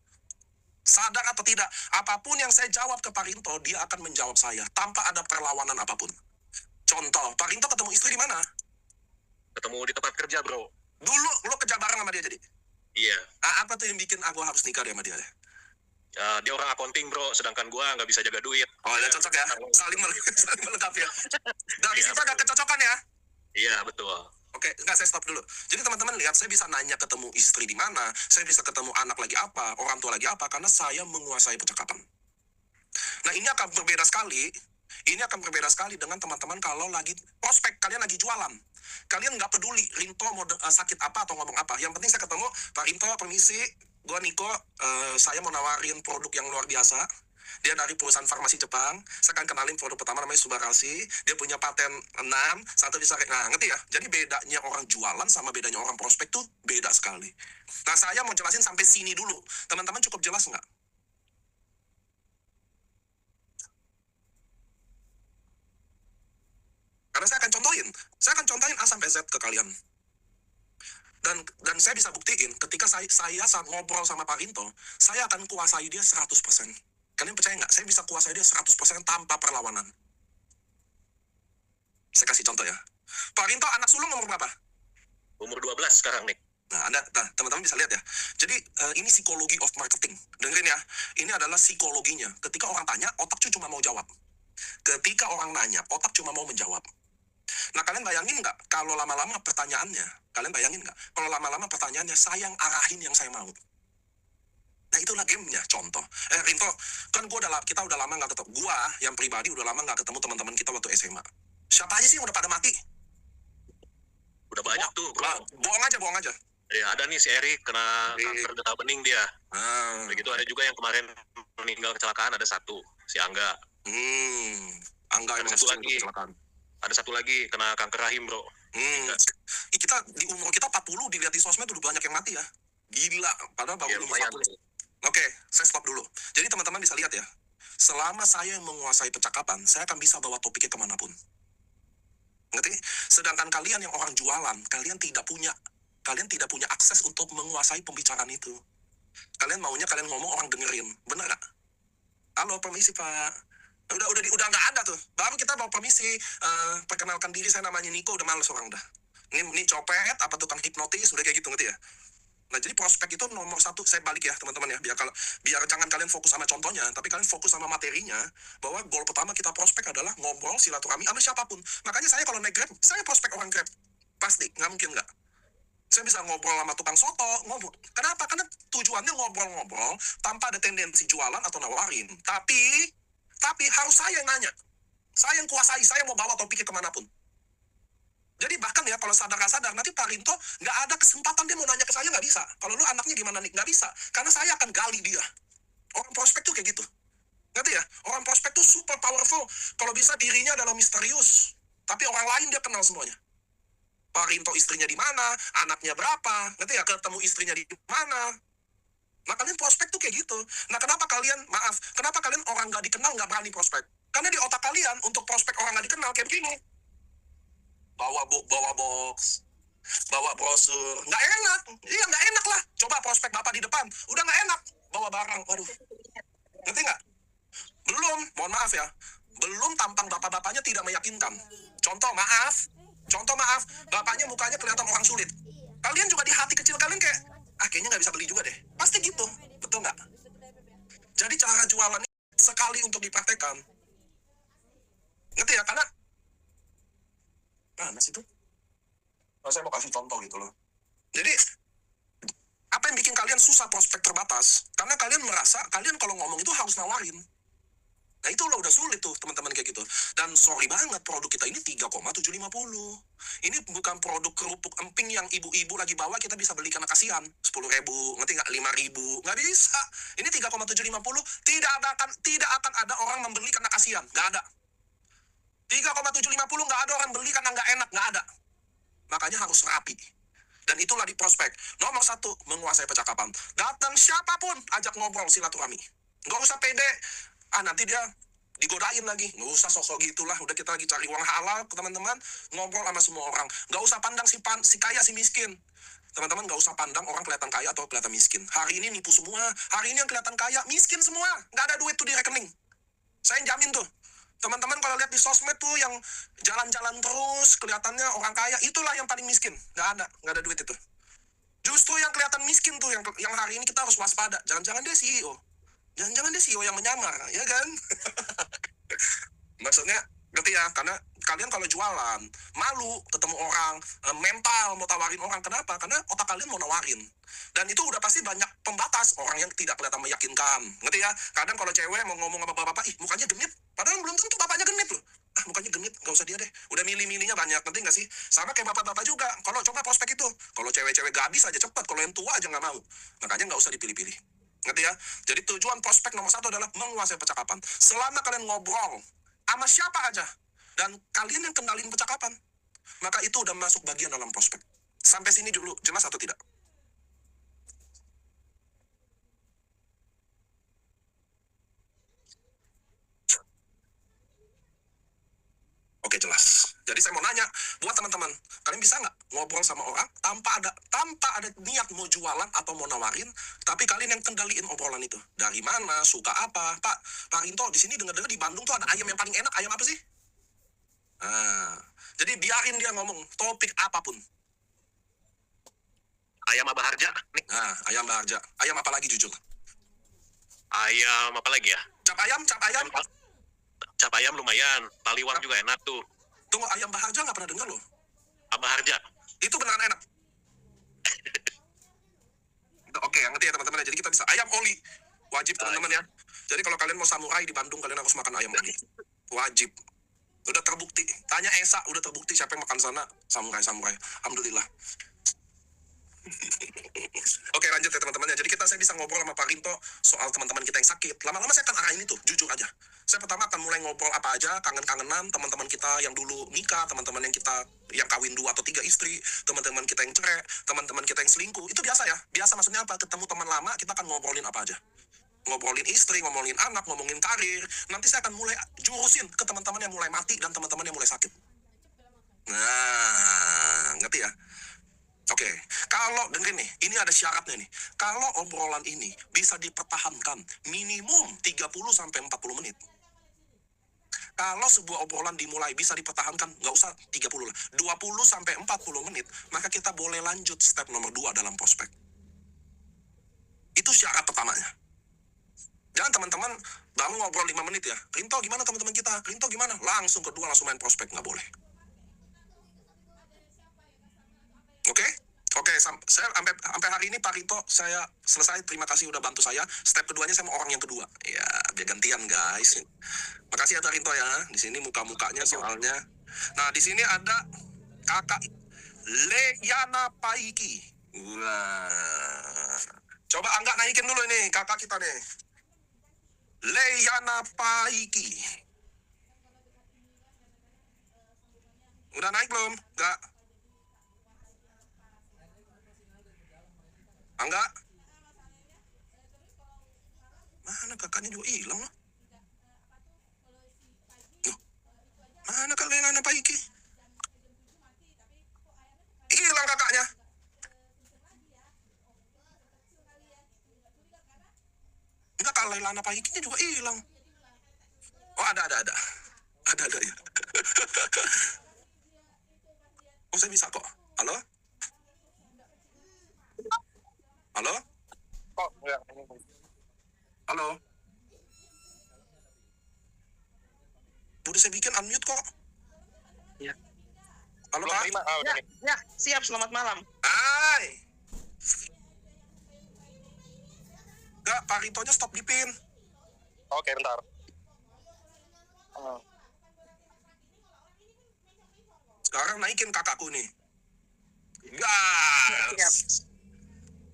Sadar atau tidak, apapun yang saya jawab ke Pak Rinto, dia akan menjawab saya tanpa ada perlawanan apapun. Contoh, Pak Rinto ketemu istri di mana? Ketemu di tempat kerja, Bro. Dulu lo kerja bareng sama dia jadi? Iya. Apa tuh yang bikin aku harus nikah sama dia? Dia orang accounting, Bro, sedangkan gua nggak bisa jaga duit. Oh, ya cocok ya. Saling melengkapi ya. Dari situ ada kecocokan ya? Iya, betul. Oke, enggak, saya stop dulu. Jadi teman-teman lihat, saya bisa nanya ketemu istri di mana, saya bisa ketemu anak lagi apa, orang tua lagi apa, karena saya menguasai percakapan. Nah, ini akan berbeda sekali dengan teman-teman kalau lagi prospek, kalian lagi jualan. Kalian nggak peduli Rinto mau sakit apa atau ngomong apa. Yang penting saya ketemu, Pak Rinto, permisi, gue Niko, saya mau nawarin produk yang luar biasa. Dia dari perusahaan farmasi Jepang. Saya akan kenalin produk pertama namanya Subarasi. Dia punya paten 6, satu bisa... Nah, ngerti ya? Jadi bedanya orang jualan sama bedanya orang prospek tuh beda sekali. Nah, saya mau jelasin sampai sini dulu. Teman-teman cukup jelas nggak? Karena saya akan contohin A sampai Z ke kalian. Dan saya bisa buktiin, ketika saya saat ngobrol sama Pak Rinto, saya akan kuasai dia 100%. Kalian percaya nggak? Saya bisa kuasai dia 100% tanpa perlawanan. Saya kasih contoh ya. Pak Rinto, anak sulung umur berapa? Umur 12 sekarang, Nick. Nah, teman-teman bisa lihat ya. Jadi, ini psikologi of marketing. Dengerin ya. Ini adalah psikologinya. Ketika orang tanya, otak cuma mau jawab. Ketika orang nanya, otak cuma mau menjawab. Nah, kalian bayangin nggak kalau lama-lama pertanyaannya, saya yang arahin yang saya mau. Nah itulah gamenya, contoh. Rinto, kan kita udah lama nggak ketemu. Gua yang pribadi udah lama nggak ketemu teman-teman kita waktu SMA. Siapa aja sih yang udah pada mati? Udah banyak tuh, bro. Bohong aja. Ya, ada nih si Erik kena kanker getah bening dia. Begitu ada juga yang kemarin meninggal kecelakaan, ada satu, si Angga. Angga ada satu lagi. Kecelakaan. Ada satu lagi kena kanker rahim, bro. Kita di umur kita 40 dilihat di sosmed udah banyak yang mati ya. Gila, padahal baru umur 40. Oke, saya stop dulu. Jadi teman-teman bisa lihat ya, selama saya yang menguasai percakapan, saya akan bisa bawa topiknya kemanapun. Ngerti? Sedangkan kalian yang orang jualan, kalian tidak punya akses untuk menguasai pembicaraan itu. Kalian maunya kalian ngomong orang dengerin, bener gak? Halo, permisi Pak. Udah nggak ada tuh. Baru kita bawa permisi, perkenalkan diri, saya namanya Niko, udah males orang udah. Ini copet, apa tukang hipnotis, udah kayak gitu, ngerti ya? Nah jadi prospek itu nomor satu, saya balik ya teman-teman ya, biar jangan kalian fokus sama contohnya, tapi kalian fokus sama materinya, bahwa goal pertama kita prospek adalah ngobrol silaturahmi sama siapapun. Makanya saya kalau naik Grab, saya prospek orang Grab, pasti, nggak mungkin nggak. Saya bisa ngobrol sama tukang soto, ngobrol. Kenapa? Karena tujuannya ngobrol-ngobrol tanpa ada tendensi jualan atau nawarin. Tapi harus saya yang nanya, saya yang kuasai, saya mau bawa topiknya kemanapun. Jadi bahkan ya kalau sadar nggak sadar nanti Pak Rinto nggak ada kesempatan dia mau nanya ke saya, nggak bisa. Kalau lu anaknya gimana nih? Nggak bisa. Karena saya akan gali dia. Orang prospek tuh kayak gitu. Ngerti ya? Orang prospek tuh super powerful. Kalau bisa dirinya adalah misterius. Tapi orang lain dia kenal semuanya. Pak Rinto istrinya di mana? Anaknya berapa? Ngerti ya? Ketemu istrinya di mana? Nah kalian prospek tuh kayak gitu. Nah kenapa kalian orang nggak dikenal nggak berani prospek? Karena di otak kalian untuk prospek orang nggak dikenal kayak begini. Bawa box, bawa brosur, nggak enak. Iya nggak enak lah. Coba prospek bapak di depan, udah nggak enak. Bawa barang, waduh. Ngerti nggak? Belum, mohon maaf ya. Belum tampang bapak-bapaknya tidak meyakinkan. Contoh maaf, bapaknya mukanya kelihatan orang sulit. Kalian juga di hati kecil kalian kayak, kayaknya nggak bisa beli juga deh. Pasti gitu, betul nggak? Jadi cara jualan ini sekali untuk dipraktekkan. Ngerti ya? Karena panas itu. Saya mau kasih contoh gitu loh. Jadi apa yang bikin kalian susah prospek terbatas? Karena kalian merasa kalian kalau ngomong itu harus nawarin. Nah itu loh udah sulit tuh teman-teman kayak gitu. Dan sorry banget produk kita ini 3,750. Ini bukan produk kerupuk emping yang ibu-ibu lagi bawa kita bisa beli karena kasihan 10.000, ngerti nggak? 5.000, nggak bisa. Ini 3,750 tidak akan ada orang membeli karena kasihan, nggak ada. 3,750 nggak ada orang beli karena nggak enak, nggak ada. Makanya harus rapi. Dan itulah di prospek. Nomor satu, menguasai percakapan. Datang siapapun, ajak ngobrol silaturahmi. Nggak usah pede. Nanti dia digodain lagi. Nggak usah sosok gitulah. Udah kita lagi cari uang halal, teman-teman. Ngobrol sama semua orang. Nggak usah pandang si kaya, si miskin. Teman-teman nggak usah pandang orang kelihatan kaya atau kelihatan miskin. Hari ini nipu semua. Hari ini yang kelihatan kaya, miskin semua. Nggak ada duit tuh di rekening. Saya jamin tuh. Teman-teman kalau lihat di sosmed tuh yang jalan-jalan terus kelihatannya orang kaya, itulah yang paling miskin. Nggak ada duit itu. Justru yang kelihatan miskin tuh yang hari ini kita harus waspada. Jangan-jangan dia CEO. Jangan-jangan dia CEO yang menyamar, ya kan? Maksudnya, ngerti ya? Karena kalian kalau jualan, malu ketemu orang, mental mau tawarin orang. Kenapa? Karena otak kalian mau nawarin. Dan itu udah pasti banyak pembatas, orang yang tidak kelihatan meyakinkan. Ngerti ya? Kadang kalau cewek mau ngomong sama bapak-bapak, mukanya genit. Padahal belum tentu bapaknya genit loh. Mukanya genit, gak usah dia deh. Udah milih-milihnya banyak, ngerti gak sih? Sama kayak bapak-bapak juga. Kalau coba prospek itu, kalau cewek-cewek gabis aja cepet, kalau yang tua aja gak mau. Makanya gak usah dipilih-pilih. Ngerti ya? Jadi tujuan prospek nomor satu adalah menguasai percakapan. Selama kalian ngobrol sama siapa aja, dan kalian yang kenalin percakapan, maka itu udah masuk bagian dalam prospek. Sampai sini dulu, jelas atau tidak? Oke, jelas. Jadi saya mau nanya buat teman-teman, kalian bisa nggak ngobrol sama orang tanpa ada niat mau jualan atau mau nawarin, tapi kalian yang kendaliin obrolan itu? Dari mana, suka apa? Pak Rinto, di sini dengar-dengar di Bandung tuh ada ayam yang paling enak. Ayam apa sih? Jadi biarin dia ngomong topik apapun. Ayam Abah Harja. Ayam Abah Harja. Ayam apa lagi jujur? Ayam apa lagi ya? Cap ayam. Cap ayam lumayan. Taliwang juga enak tuh. Tunggu, ayam Abah Harja nggak pernah dengar loh. Abah Harja. Itu beneran enak. Oke, yang ngerti ya teman-teman ya. Jadi kita bisa ayam oli. Wajib teman-teman ya. Jadi kalau kalian mau samurai di Bandung, kalian harus makan ayam oli. Wajib. Udah terbukti. Tanya Esa, udah terbukti siapa yang makan sana. Samurai. Alhamdulillah. Oke, lanjut ya teman-teman ya. Jadi saya bisa ngobrol sama Pak Rinto soal teman-teman kita yang sakit. Lama-lama saya akan arahin itu, jujur aja. Saya pertama akan mulai ngobrol apa aja, kangen-kangenan, teman-teman kita yang dulu nikah, teman-teman yang kita yang kawin 2 atau 3 istri, teman-teman kita yang cerai, teman-teman kita yang selingkuh. Itu biasa ya. Biasa maksudnya apa? Ketemu teman lama, kita akan ngobrolin apa aja. Ngobrolin istri, ngomongin anak, ngomongin karir. Nanti saya akan mulai jurusin ke teman-teman yang mulai mati dan teman-teman yang mulai sakit. Nah, ngerti ya? Oke, kalau dengerin nih, ini ada syaratnya nih. Kalau obrolan ini bisa dipertahankan minimum 30-40 menit. Kalau sebuah obrolan dimulai bisa dipertahankan, nggak usah 30 lah, 20-40 menit, maka kita boleh lanjut step nomor 2 dalam prospek. Itu syarat pertamanya. Jangan teman-teman baru ngobrol 5 menit ya. Rinto gimana teman-teman kita? Rinto gimana? Langsung kedua langsung main prospek, nggak boleh. Oke, saya sampai hari ini Pak Rinto saya selesai. Terima kasih udah bantu saya. Step keduanya saya mau orang yang kedua. Ya, biar gantian guys. Makasih ya Pak Rinto ya. Di sini muka-mukanya soalnya. Nah, di sini ada Kakak Leyana Paiki. Wah. Coba Angga naikin dulu ini kakak kita nih. Leyana Paiki. Udah naik belum? Enggak. Angga? Mana kakaknya juga hilang loh. Mana kalian apa iki? Hilang kakaknya. Enggak, kalau Lana Paikinya juga hilang. Oh, ada ya. Oh, saya bisa kok. Halo? Halo? Oh, ya. Halo? Udah saya bikin unmute kok. Iya. Halo, Kak? Ya, siap. Selamat malam. Hai. Enggak, Pak Rintonya stop di pin. Oke, bentar. Sekarang naikin kakakku nih. Gas.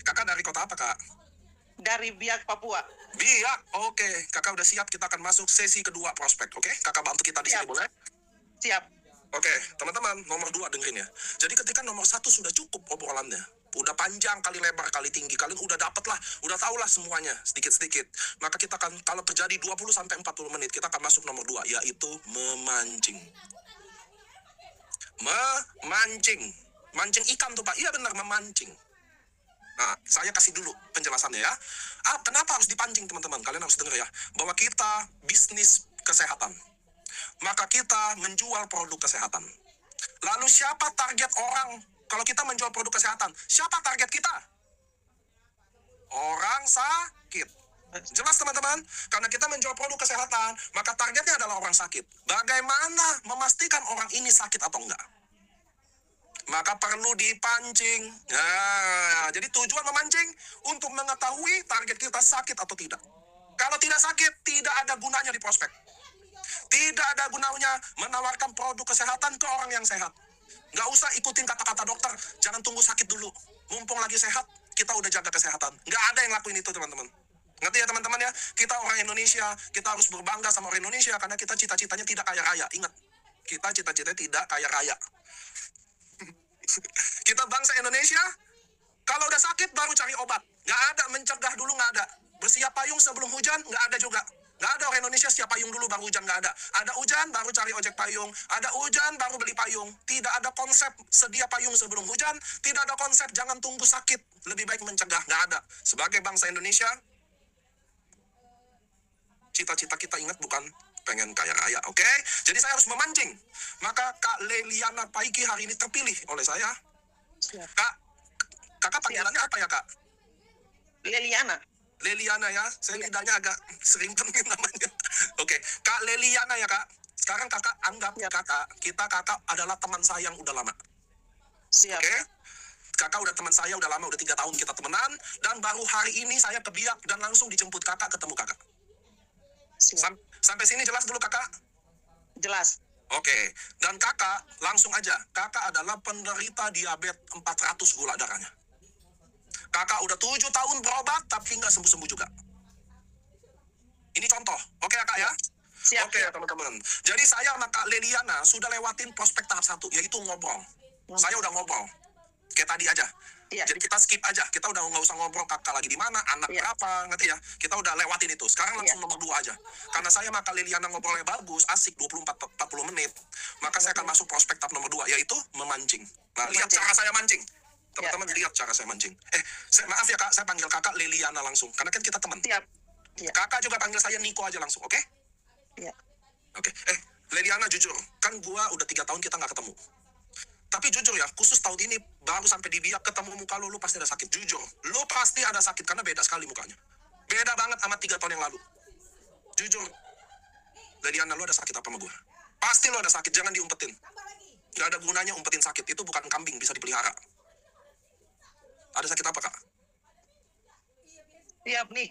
Kakak dari kota apa, Kak? Dari Biak, Papua. Biak, oke. Kakak udah siap, kita akan masuk sesi kedua prospek, oke? Kakak bantu kita di sini, boleh? Siap. Oke, teman-teman, nomor 2 dengerin ya. Jadi ketika nomor 1 sudah cukup obrolannya, udah panjang kali lebar kali tinggi, kalian udah dapet lah, udah tau lah semuanya, sedikit-sedikit. Maka kita akan, kalau terjadi 20-40 menit, kita akan masuk nomor 2, yaitu memancing. Memancing. Mancing ikan tuh, Pak. Iya benar, memancing. Nah, saya kasih dulu penjelasannya ya. Kenapa harus dipancing, teman-teman? Kalian harus dengar ya. Bahwa kita bisnis kesehatan. Maka kita menjual produk kesehatan. Lalu siapa target orang? Kalau kita menjual produk kesehatan, siapa target kita? Orang sakit. Jelas teman-teman? Karena kita menjual produk kesehatan, maka targetnya adalah orang sakit. Bagaimana memastikan orang ini sakit atau enggak? Maka perlu dipancing. Nah, jadi tujuan memancing untuk mengetahui target kita sakit atau tidak. Kalau tidak sakit, tidak ada gunanya di prospek. Tidak ada gunanya menawarkan produk kesehatan ke orang yang sehat. Nggak usah ikutin kata-kata dokter. Jangan tunggu sakit dulu. Mumpung lagi sehat, kita udah jaga kesehatan. Nggak ada yang lakuin itu, teman-teman. Ngerti ya, teman-teman ya? Kita orang Indonesia, kita harus berbangga sama orang Indonesia karena kita cita-citanya tidak kaya raya. Ingat, kita cita-citanya tidak kaya raya. Kita bangsa Indonesia, kalau udah sakit baru cari obat. Nggak ada mencegah dulu, nggak ada. Bersiap payung sebelum hujan, nggak ada juga. Nggak ada orang Indonesia siap payung dulu baru hujan, nggak ada. Ada hujan baru cari ojek payung. Ada hujan baru beli payung. Tidak ada konsep sedia payung sebelum hujan. Tidak ada konsep jangan tunggu sakit. Lebih baik mencegah, nggak ada. Sebagai bangsa Indonesia, cita-cita kita ingat bukan pengen kaya raya, oke? Jadi saya harus memancing. Maka Kak Leliana Paiki hari ini terpilih oleh saya. Kak, kakak panggilannya apa ya, Kak? Leliana. Leliana ya, saya lidahnya agak sering pengen namanya. Oke, Kak Leliana ya, Kak. Sekarang kakak anggap kakak adalah teman saya yang udah lama. Siap. Oke? Kakak udah teman saya, udah lama, udah 3 tahun kita temenan. Dan baru hari ini saya ke Biak dan langsung dijemput kakak ketemu kakak. Siap. Sampai sini jelas dulu kakak? Jelas. Oke, dan kakak langsung aja. Kakak adalah penderita diabetes 400 gula darahnya. Kakak udah 7 tahun berobat, tapi nggak sembuh-sembuh juga. Ini contoh, oke kakak ya? Siap. Oke teman-teman. Jadi saya sama Kak Leliana sudah lewatin prospek tahap 1, yaitu ngobrol. Saya udah ngobrol, kayak tadi aja. Iya. Jadi kita skip aja, kita udah nggak usah ngobrol kakak lagi di mana, anak Iya. berapa, ngerti ya? Kita udah lewatin itu. Sekarang langsung nomor 2 aja. Karena saya sama Kak Leliana ngobrolnya bagus, asik 24-40 menit, maka saya akan masuk prospek tahap nomor 2, yaitu memancing. Nah, lihat Memancing. cara saya mancing. Teman-teman lihat cara saya mancing. Maaf ya kak, saya panggil kakak Leliana langsung, karena kan kita teman. Siap. Iya. Kakak juga panggil saya Niko aja langsung, oke? Iya. Oke. Leliana jujur, kan gua udah 3 tahun kita nggak ketemu. Tapi jujur ya, khusus tahun ini baru sampai di Biak ketemu muka lu pasti ada sakit. Jujur, lu pasti ada sakit karena beda sekali mukanya. Beda banget sama 3 tahun yang lalu. Jujur, Leliana, lu ada sakit apa sama gua? Pasti lu ada sakit, jangan diumpetin. Gak ada gunanya umpetin sakit, itu bukan kambing bisa dipelihara. Ada sakit apa kak? Siap nih.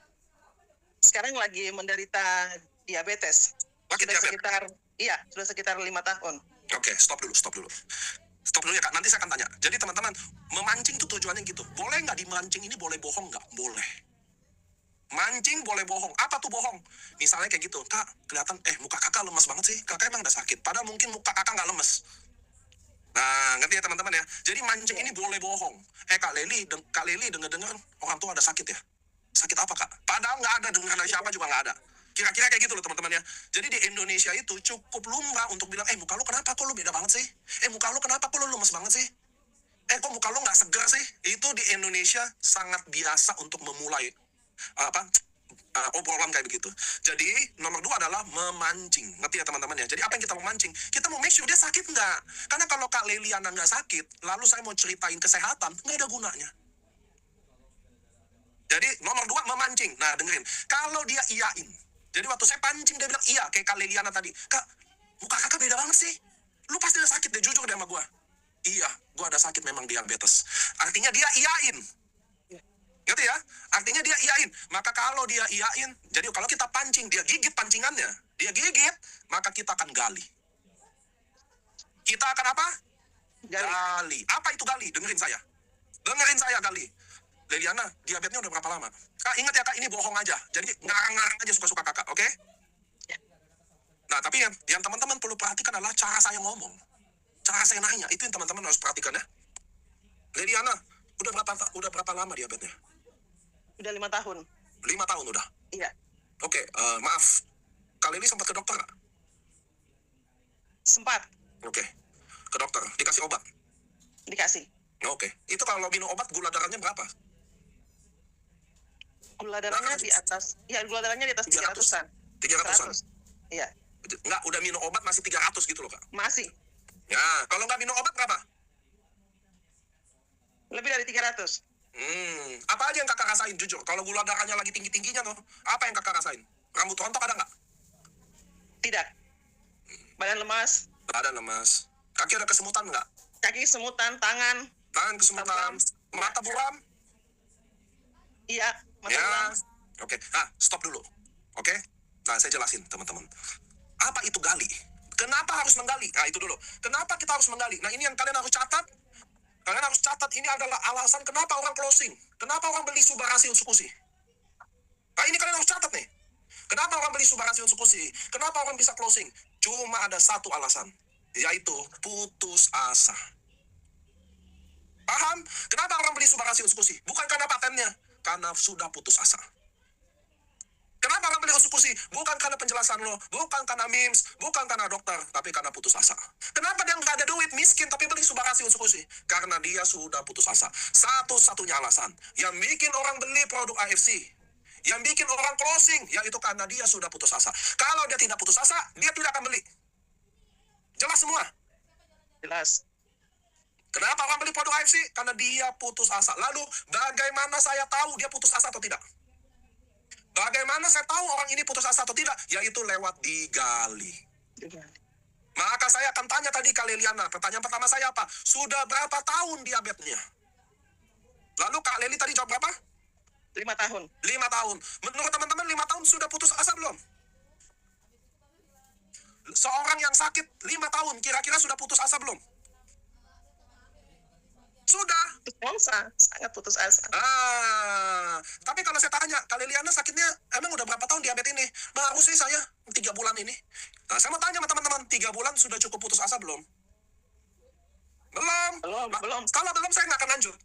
Sekarang lagi menderita diabetes. Sakit diabetes? Sudah sekitar 5 tahun. Oke, stop dulu. Stop dulu ya kak, nanti saya akan tanya. Jadi teman-teman, memancing tuh tujuannya gitu. Boleh nggak dimancing ini boleh bohong nggak? Boleh. Mancing boleh bohong. Apa tuh bohong? Misalnya kayak gitu, kak, kelihatan, muka kakak lemes banget sih. Kakak emang udah sakit. Padahal mungkin muka kakak nggak lemes. Nah, ngerti ya teman-teman ya? Jadi mancing ini boleh bohong. Kak Leli denger-dengar orang tua ada sakit ya? Sakit apa kak? Padahal nggak ada, dengar dari siapa juga nggak ada. Kira-kira kayak gitu loh teman-teman ya. Jadi di Indonesia itu cukup lumrah untuk bilang, muka lu kenapa kok lu beda banget sih? Muka lu kenapa kok lu lemes banget sih? Kok muka lu nggak segar sih? Itu di Indonesia sangat biasa untuk memulai obrolan kayak begitu. Jadi nomor 2 adalah memancing. Ngerti ya teman-teman ya? Jadi apa yang kita mau mancing? Kita mau make sure dia sakit nggak? Karena kalau Kak Leliana nggak sakit, lalu saya mau ceritain kesehatan, nggak ada gunanya. Jadi nomor 2 memancing. Nah dengerin, kalau dia iyain. Jadi waktu saya pancing dia bilang iya, kayak Kak Leliana tadi. Kak, muka kakak beda banget sih. Lu pasti ada sakit deh, jujur deh sama gua. Iya, gua ada sakit memang diabetes. Artinya dia iyain. Ngerti ya? Artinya dia iyain. Maka kalau dia iyain, jadi kalau kita pancing, dia gigit pancingannya. Dia gigit, maka kita akan gali. Kita akan apa? Gali. Apa itu gali? Dengerin saya gali. Leliana, diabetesnya udah berapa lama? Kak, ingat ya kak, ini bohong aja. Jadi ngarang-ngarang aja suka-suka kakak, oke? Nah, tapi yang teman-teman perlu perhatikan adalah cara saya ngomong. Cara saya nanya, itu yang teman-teman harus perhatikan ya. Leliana, udah berapa lama diabetesnya? Udah 5 tahun. 5 tahun udah? Iya. Oke, maaf. Kali ini sempat ke dokter nggak? Sempat. Oke, ke dokter. Dikasih obat? Dikasih. Oke, itu kalau minum obat gula darahnya berapa? Gula darahnya di atas 300-an. 300-an? Iya. Nggak, udah minum obat masih 300 gitu loh kak? Masih. Ya, kalau nggak minum obat berapa? Lebih dari 300. Apa aja yang kakak rasain jujur? Kalau gula darahnya lagi tinggi-tingginya tuh, apa yang kakak rasain? Rambut rontok ada nggak? Tidak. Badan lemas. Badan lemas. Kaki ada kesemutan nggak? Kaki semutan, tangan. Tangan kesemutan. Mata buram? Iya, mata Ya. buram. Oke, stop dulu. Oke? Nah, saya jelasin teman-teman. Apa itu gali? Kenapa harus menggali? Nah, itu dulu. Kenapa kita harus menggali? Nah, ini yang kalian harus catat. Kalian harus catat, ini adalah alasan kenapa orang closing. Kenapa orang beli Subarasi Usukushi. Nah, ini kalian harus catat nih. Kenapa orang beli Subarasi Usukushi? Kenapa orang bisa closing? Cuma ada satu alasan, yaitu putus asa. Paham? Kenapa orang beli Subarasi Usukushi? Bukan karena patennya, karena sudah putus asa. Kenapa orang beli Usukushi? Bukan karena penjelasan lo, bukan karena memes, bukan karena dokter, tapi karena putus asa. Kenapa dia nggak ada duit, miskin, tapi beli Subarasi Usukushi? Karena dia sudah putus asa. Satu-satunya alasan yang bikin orang beli produk AFC, yang bikin orang closing, yaitu karena dia sudah putus asa. Kalau dia tidak putus asa, dia tidak akan beli. Jelas semua? Jelas. Kenapa orang beli produk AFC? Karena dia putus asa. Lalu, bagaimana saya tahu dia putus asa atau tidak? Bagaimana saya tahu orang ini putus asa atau tidak? Yaitu lewat digali. Maka saya akan tanya tadi ke Leliana. Pertanyaan pertama saya apa? Sudah berapa tahun diabetesnya? Lalu Kak Leli tadi jawab berapa? 5 tahun. 5 tahun. Menurut teman-teman 5 tahun sudah putus asa belum? Seorang yang sakit 5 tahun kira-kira sudah putus asa belum? Sudah. Putus asa, sangat putus asa. Tapi kalau saya tanya, Kak Liliana sakitnya emang udah berapa tahun diabetes ini? Baru sih saya 3 bulan ini. Nah, saya mau tanya sama teman-teman, 3 bulan sudah cukup putus asa belum? Belum. Belum. Kalau belum saya nggak akan lanjut.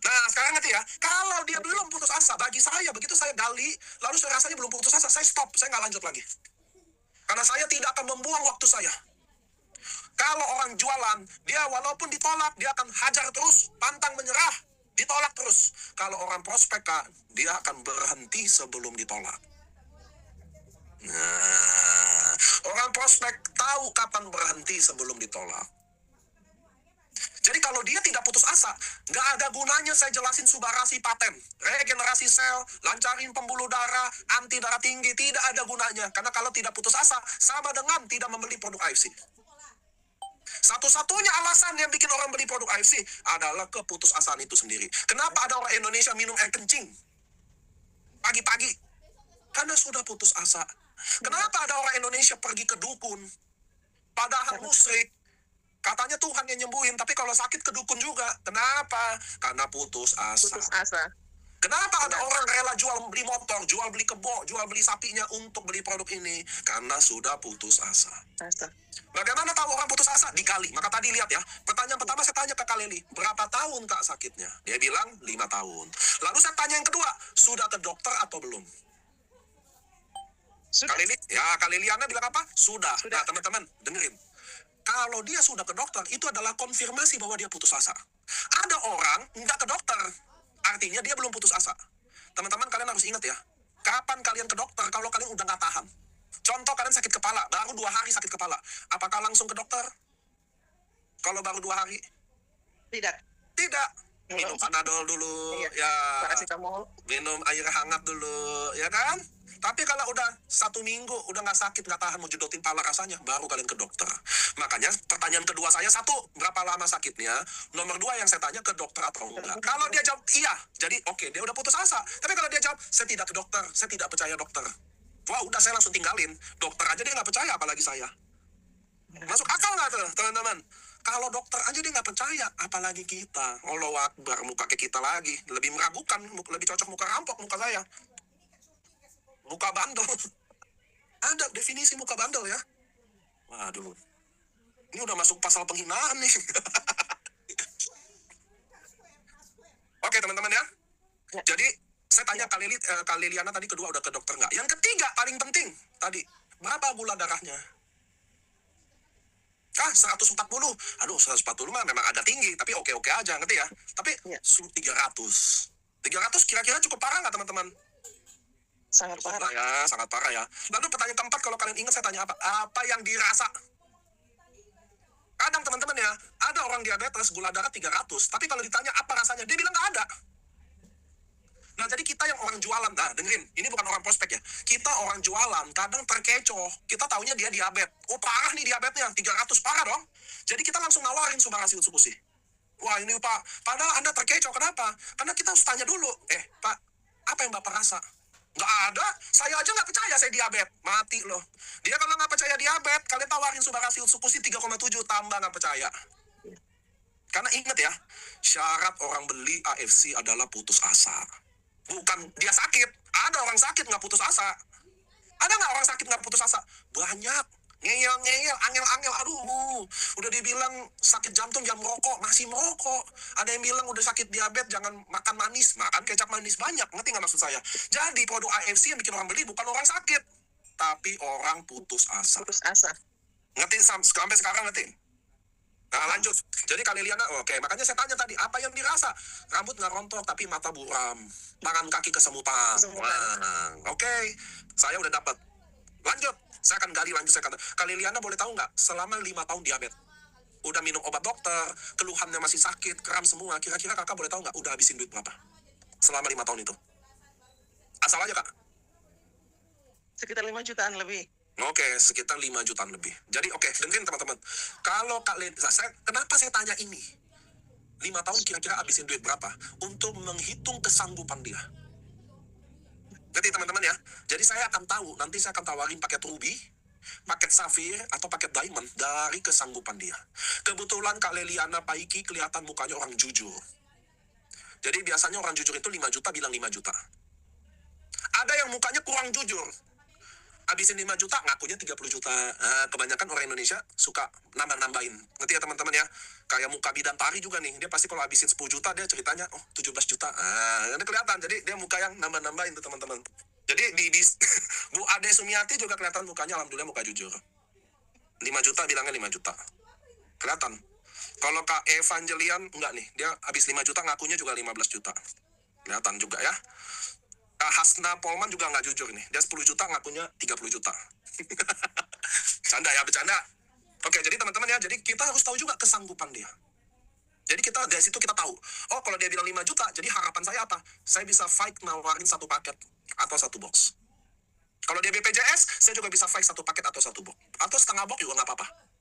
Nah, sekarang ngerti ya, kalau dia belum putus asa, bagi saya, begitu saya gali, lalu saya rasanya belum putus asa, saya stop, saya nggak lanjut lagi. Karena saya tidak akan membuang waktu saya. Kalau orang jualan, dia walaupun ditolak, dia akan hajar terus, pantang menyerah, ditolak terus. Kalau orang prospek, Kak, dia akan berhenti sebelum ditolak. Nah, orang prospek tahu kapan berhenti sebelum ditolak. Jadi kalau dia tidak putus asa, nggak ada gunanya saya jelasin subarasi paten, regenerasi sel, lancarin pembuluh darah, anti darah tinggi, tidak ada gunanya. Karena kalau tidak putus asa, sama dengan tidak membeli produk AFC. Satu-satunya alasan yang bikin orang beli produk AFC adalah keputusasaan itu sendiri. Kenapa ada orang Indonesia minum air kencing pagi-pagi? Karena sudah putus asa. Kenapa ada orang Indonesia pergi ke dukun, padahal musyrik? Katanya Tuhan yang nyembuhin, tapi kalau sakit ke dukun juga. Kenapa? Karena putus asa. Putus asa. Kenapa ada orang rela jual beli motor, jual beli kebo, jual beli sapinya untuk beli produk ini? Karena sudah putus asa. Bagaimana tahu orang putus asa? Dikali. Maka tadi lihat ya, pertanyaan pertama saya tanya ke Kak Leli, berapa tahun Kak sakitnya? Dia bilang 5 tahun. Lalu saya tanya yang kedua, sudah ke dokter atau belum? Sudah. Kak Liliana bilang apa? Sudah. Nah teman-teman, dengerin. Kalau dia sudah ke dokter, itu adalah konfirmasi bahwa dia putus asa. Ada orang nggak ke dokter, artinya dia belum putus asa. Teman-teman kalian harus ingat ya, kapan kalian ke dokter kalau kalian udah nggak tahan. Contoh kalian sakit kepala, baru 2 hari sakit kepala. Apakah langsung ke dokter? Kalau baru 2 hari? Tidak. Minum Panadol dulu, iya. ya. Paracetamol. Minum air hangat dulu, ya kan? Tapi kalau udah 1 minggu, udah nggak sakit, nggak tahan, mau jedotin pala rasanya, baru kalian ke dokter. Makanya pertanyaan kedua saya, 1, berapa lama sakitnya? Nomor 2 yang saya tanya, ke dokter atau enggak? Kalau dia jawab iya, jadi oke, dia udah putus asa. Tapi kalau dia jawab, saya tidak ke dokter, saya tidak percaya dokter. Wah, udah saya langsung tinggalin. Dokter aja dia nggak percaya, apalagi saya. Masuk akal nggak tuh, teman-teman? Kalau dokter aja dia nggak percaya, apalagi kita. Allahu Akbar, muka kayak kita lagi. Lebih meragukan, lebih cocok muka rampok, muka saya. Muka bandel. Ada definisi muka bandel ya. Waduh. Ini udah masuk pasal penghinaan nih. Oke teman-teman ya. Jadi saya tanya Kak Liliana tadi kedua udah ke dokter nggak? Yang ketiga paling penting tadi, berapa gula darahnya? 140. Aduh 140 mah memang ada tinggi, tapi oke-oke aja, ngerti ya? Tapi 300 kira-kira cukup parah nggak teman-teman? Sangat parah. Sangat parah ya. Lalu pertanyaan keempat, kalau kalian ingat saya tanya apa? Apa yang dirasa? Kadang teman-teman ya, ada orang diabetes gula darah 300, tapi kalau ditanya apa rasanya, dia bilang nggak ada. Nah jadi kita yang orang jualan, nah dengerin, ini bukan orang prospek ya, kita orang jualan kadang terkecoh, kita taunya dia diabetes, oh parah nih diabetesnya, 300 parah dong. Jadi kita langsung nawarin sumbangasi usukusi. Wah ini Pak, padahal Anda terkecoh, kenapa? Karena kita harus tanya dulu, Pak, apa yang Bapak rasa? Nggak ada, saya aja nggak percaya saya diabetes, mati loh. Dia kalau nggak percaya diabetes, kalian tawarin sumbangasi usukusi 3,7 tambah nggak percaya. Karena ingat ya, syarat orang beli AFC adalah putus asa. Bukan dia sakit. Ada orang sakit nggak putus asa. Ada nggak orang sakit nggak putus asa? Banyak. Ngeyel, angel, aduh. Udah dibilang sakit jantung jangan merokok, masih merokok. Ada yang bilang udah sakit diabetes jangan makan manis, makan kecap manis banyak. Ngerti nggak maksud saya? Jadi produk AFC yang bikin orang beli bukan orang sakit, tapi orang putus asa. Ngerti sampai sekarang ngerti? Nah lanjut, jadi Kak Liliana, oke, makanya saya tanya tadi, apa yang dirasa? Rambut nggak rontok, tapi mata buram, tangan kaki kesemutan. Oke, saya udah dapat. Lanjut, saya akan gali lanjut, saya kata, Kak Liliana boleh tahu nggak, selama 5 tahun diabetes, udah minum obat dokter, keluhannya masih sakit, kram semua, kira-kira kakak boleh tahu nggak, udah habisin duit berapa? Selama 5 tahun itu. Asal aja Kak. Sekitar 5 jutaan lebih. Oke, sekitar 5 jutaan lebih. Jadi oke, dengerin teman-teman. Kalau Kak Lili, kenapa saya tanya ini? 5 tahun kira-kira habisin duit berapa untuk menghitung kesanggupan dia. Jadi teman-teman ya, jadi saya akan tahu, nanti saya akan tawarin paket ruby, paket safir, atau paket diamond dari kesanggupan dia. Kebetulan Kak Leliana Paiki kelihatan mukanya orang jujur. Jadi biasanya orang jujur itu 5 juta bilang 5 juta. Ada yang mukanya kurang jujur. Habisin 5 juta, ngakunya 30 juta. Kebanyakan orang Indonesia suka nambah-nambahin. Ngerti ya teman-teman ya? Kayak muka Bidantari juga nih. Dia pasti kalau habisin 10 juta, dia ceritanya, 17 juta. Ini kelihatan. Jadi dia muka yang nambah-nambahin tuh teman-teman. Jadi di Bu Ade Sumiati juga kelihatan mukanya, alhamdulillah muka jujur. 5 juta bilangnya 5 juta. Kelihatan. Kalau Kak Evangelian, enggak nih. Dia habis 5 juta, ngakunya juga 15 juta. Kelihatan juga ya. Hasna Polman juga nggak jujur nih. Dia 10 juta ngakunya 30 juta. Bercanda ya, bercanda. Oke, jadi teman-teman ya, jadi kita harus tahu juga kesanggupan dia. Jadi kita dari situ kita tahu, oh kalau dia bilang 5 juta, jadi harapan saya apa? Saya bisa fight nawarin 1 paket atau 1 box. Kalau dia BPJS, saya juga bisa fight 1 paket atau 1 box. Atau setengah box juga nggak apa-apa.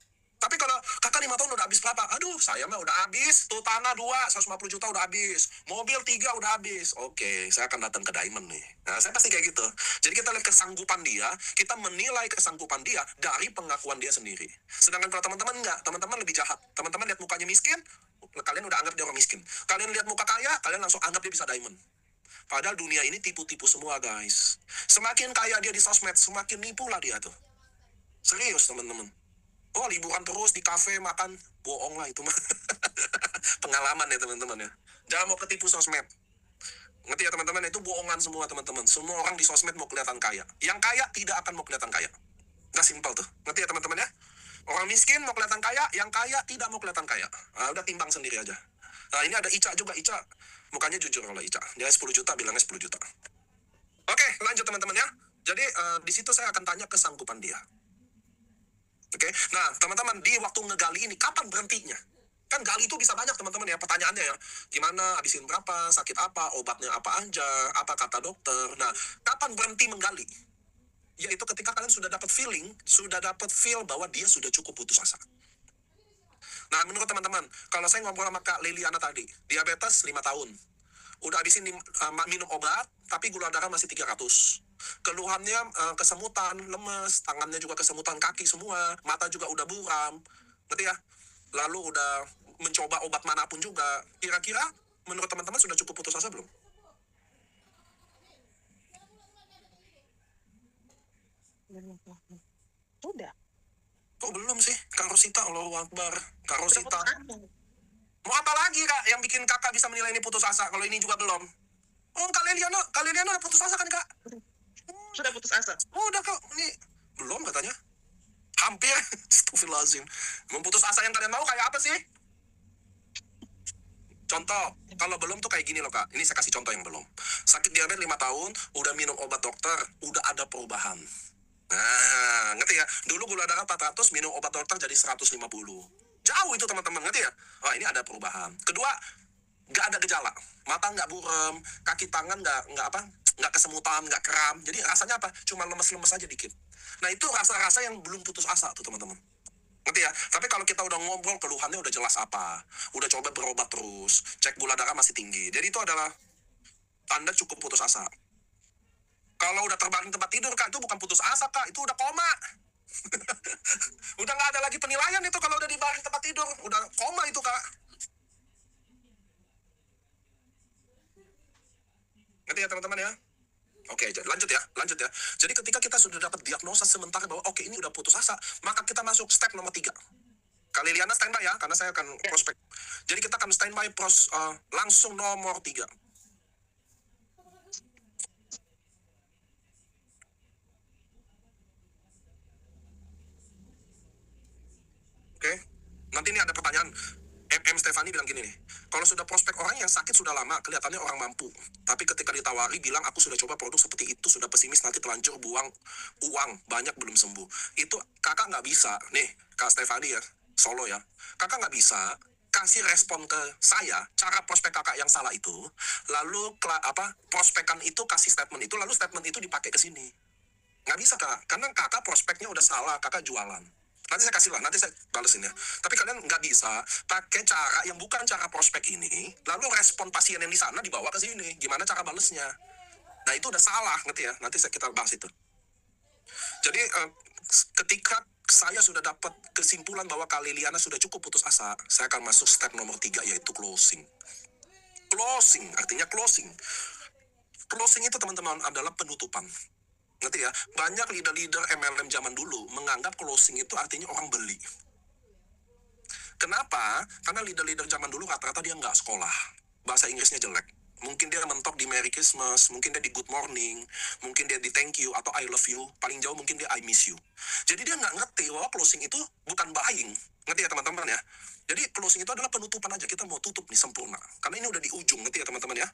Tapi kalau kakak 5 tahun udah habis berapa? Aduh, saya mah udah habis. Tuh tanah 2, 150 juta udah habis. Mobil 3 udah habis. Oke, saya akan datang ke Diamond nih. Nah, saya pasti kayak gitu. Jadi kita lihat kesanggupan dia, kita menilai kesanggupan dia dari pengakuan dia sendiri. Sedangkan kalau teman-teman enggak, teman-teman lebih jahat. Teman-teman lihat mukanya miskin, kalian udah anggap dia orang miskin. Kalian lihat muka kaya, kalian langsung anggap dia bisa Diamond. Padahal dunia ini tipu-tipu semua, guys. Semakin kaya dia di sosmed, semakin nipu lah dia tuh. Serius, teman-teman. Oh, liburan terus di kafe makan, bohong lah itu mah. Pengalaman ya teman-teman ya. Jangan mau ketipu sosmed. Ngerti ya teman-teman, itu bohongan semua teman-teman. Semua orang di sosmed mau kelihatan kaya. Yang kaya tidak akan mau kelihatan kaya. Nggak simpel tuh. Ngerti ya teman-teman ya. Orang miskin mau kelihatan kaya, yang kaya tidak mau kelihatan kaya. Udah timbang sendiri aja. Nah ini ada Ica juga, Ica. Mukanya jujur kalau Ica. Dia 10 juta, bilangnya 10 juta. Oke, lanjut teman-teman ya. Jadi di situ saya akan tanya kesanggupan dia. Oke, nah teman-teman di waktu ngegali ini kapan berhentinya? Kan gali itu bisa banyak teman-teman ya, pertanyaannya ya. Gimana, habisin berapa, sakit apa, obatnya apa aja, apa kata dokter. Nah, kapan berhenti menggali? Yaitu ketika kalian sudah dapat feeling, sudah dapat feel bahwa dia sudah cukup putus asa. Nah, menurut teman-teman, kalau saya ngobrol sama Kak Leliana tadi, diabetes 5 tahun. Udah habisin minum obat, tapi gula darah masih 300. Keluhannya kesemutan, lemes, tangannya juga kesemutan, kaki semua, mata juga udah buram. Ngerti ya? Lalu udah mencoba obat manapun juga. Kira-kira menurut teman-teman sudah cukup putus asa belum? Udah. Kok belum sih? Kak Rosita, Allahu Akbar. Kak Udah Rosita. putus asa. Mau apa lagi Kak yang bikin kakak bisa menilai ini putus asa kalau ini juga belum? Oh, Kak Leliana udah putus asa kan Kak? Sudah putus asa. Oh, udah Kak, ini belum katanya. Hampir. Astagfirullahaladzim. Memputus asa yang kalian mau kayak apa sih? Contoh, kalau belum tuh kayak gini loh Kak. Ini saya kasih contoh yang belum. Sakit diabetes 5 tahun, udah minum obat dokter, udah ada perubahan. Nah, ngerti ya? Dulu gula darah 400, minum obat dokter jadi 150. Jauh itu teman-teman, ngerti ya? Wah, ini ada perubahan. Kedua, nggak ada gejala. Mata nggak buram, kaki tangan nggak kesemutan, nggak kram. Jadi rasanya apa? Cuma lemes-lemes aja dikit. Nah, itu rasa-rasa yang belum putus asa tuh teman-teman. Ngerti ya? Tapi kalau kita udah ngobrol, keluhannya udah jelas apa. Udah coba berobat terus, cek gula darah masih tinggi. Jadi itu adalah tanda cukup putus asa. Kalau udah terbaring tempat tidur, Kak, itu bukan putus asa, Kak. Itu udah koma. Udah nggak ada lagi penilaian itu kalau udah di baring tempat tidur. Udah koma itu, Kak. Ngerti ya, teman-teman ya? Oke, lanjut ya. Jadi ketika kita sudah dapat diagnosa sementara bahwa oke, ini udah putus asa, maka kita masuk step nomor 3. Kak Leliana standby ya, karena saya akan prospek. Jadi kita akan standby langsung nomor 3. Oke, nanti ini ada pertanyaan. MM Stefani bilang gini nih, kalau sudah prospek orang yang sakit sudah lama, kelihatannya orang mampu. Tapi ketika ditawari, bilang aku sudah coba produk seperti itu, sudah pesimis, nanti terlanjur buang uang, banyak belum sembuh. Itu kakak nggak bisa, nih Kak Stefani ya, Solo ya, kakak nggak bisa kasih respon ke saya, cara prospek kakak yang salah itu, lalu prospekan itu kasih statement itu, lalu statement itu dipakai ke sini. Nggak bisa Kak, karena kakak prospeknya udah salah, kakak jualan. Nanti saya kasih lah, nanti saya balesin ya. Tapi kalian nggak bisa pakai cara yang bukan cara prospek ini, lalu respon pasien yang di sana dibawa ke sini. Gimana cara balesnya? Nah itu udah salah, ngerti ya? Nanti kita bahas itu. Jadi ketika saya sudah dapat kesimpulan bahwa Kak Liliana sudah cukup putus asa, saya akan masuk step nomor 3, yaitu closing. Closing, artinya closing. Closing itu teman-teman adalah penutupan. Ngerti ya? Banyak leader-leader MLM zaman dulu menganggap closing itu artinya orang beli. Kenapa? Karena leader-leader zaman dulu rata-rata dia nggak sekolah. Bahasa Inggrisnya jelek. Mungkin dia mentok di Merry Christmas, mungkin dia di Good Morning, mungkin dia di Thank You atau I Love You. Paling jauh mungkin dia I Miss You. Jadi dia nggak ngerti bahwa closing itu bukan buying. Ngerti ya teman-teman ya? Jadi closing itu adalah penutupan aja. Kita mau tutup nih sempurna. Karena ini udah di ujung. Ngerti ya teman-teman ya?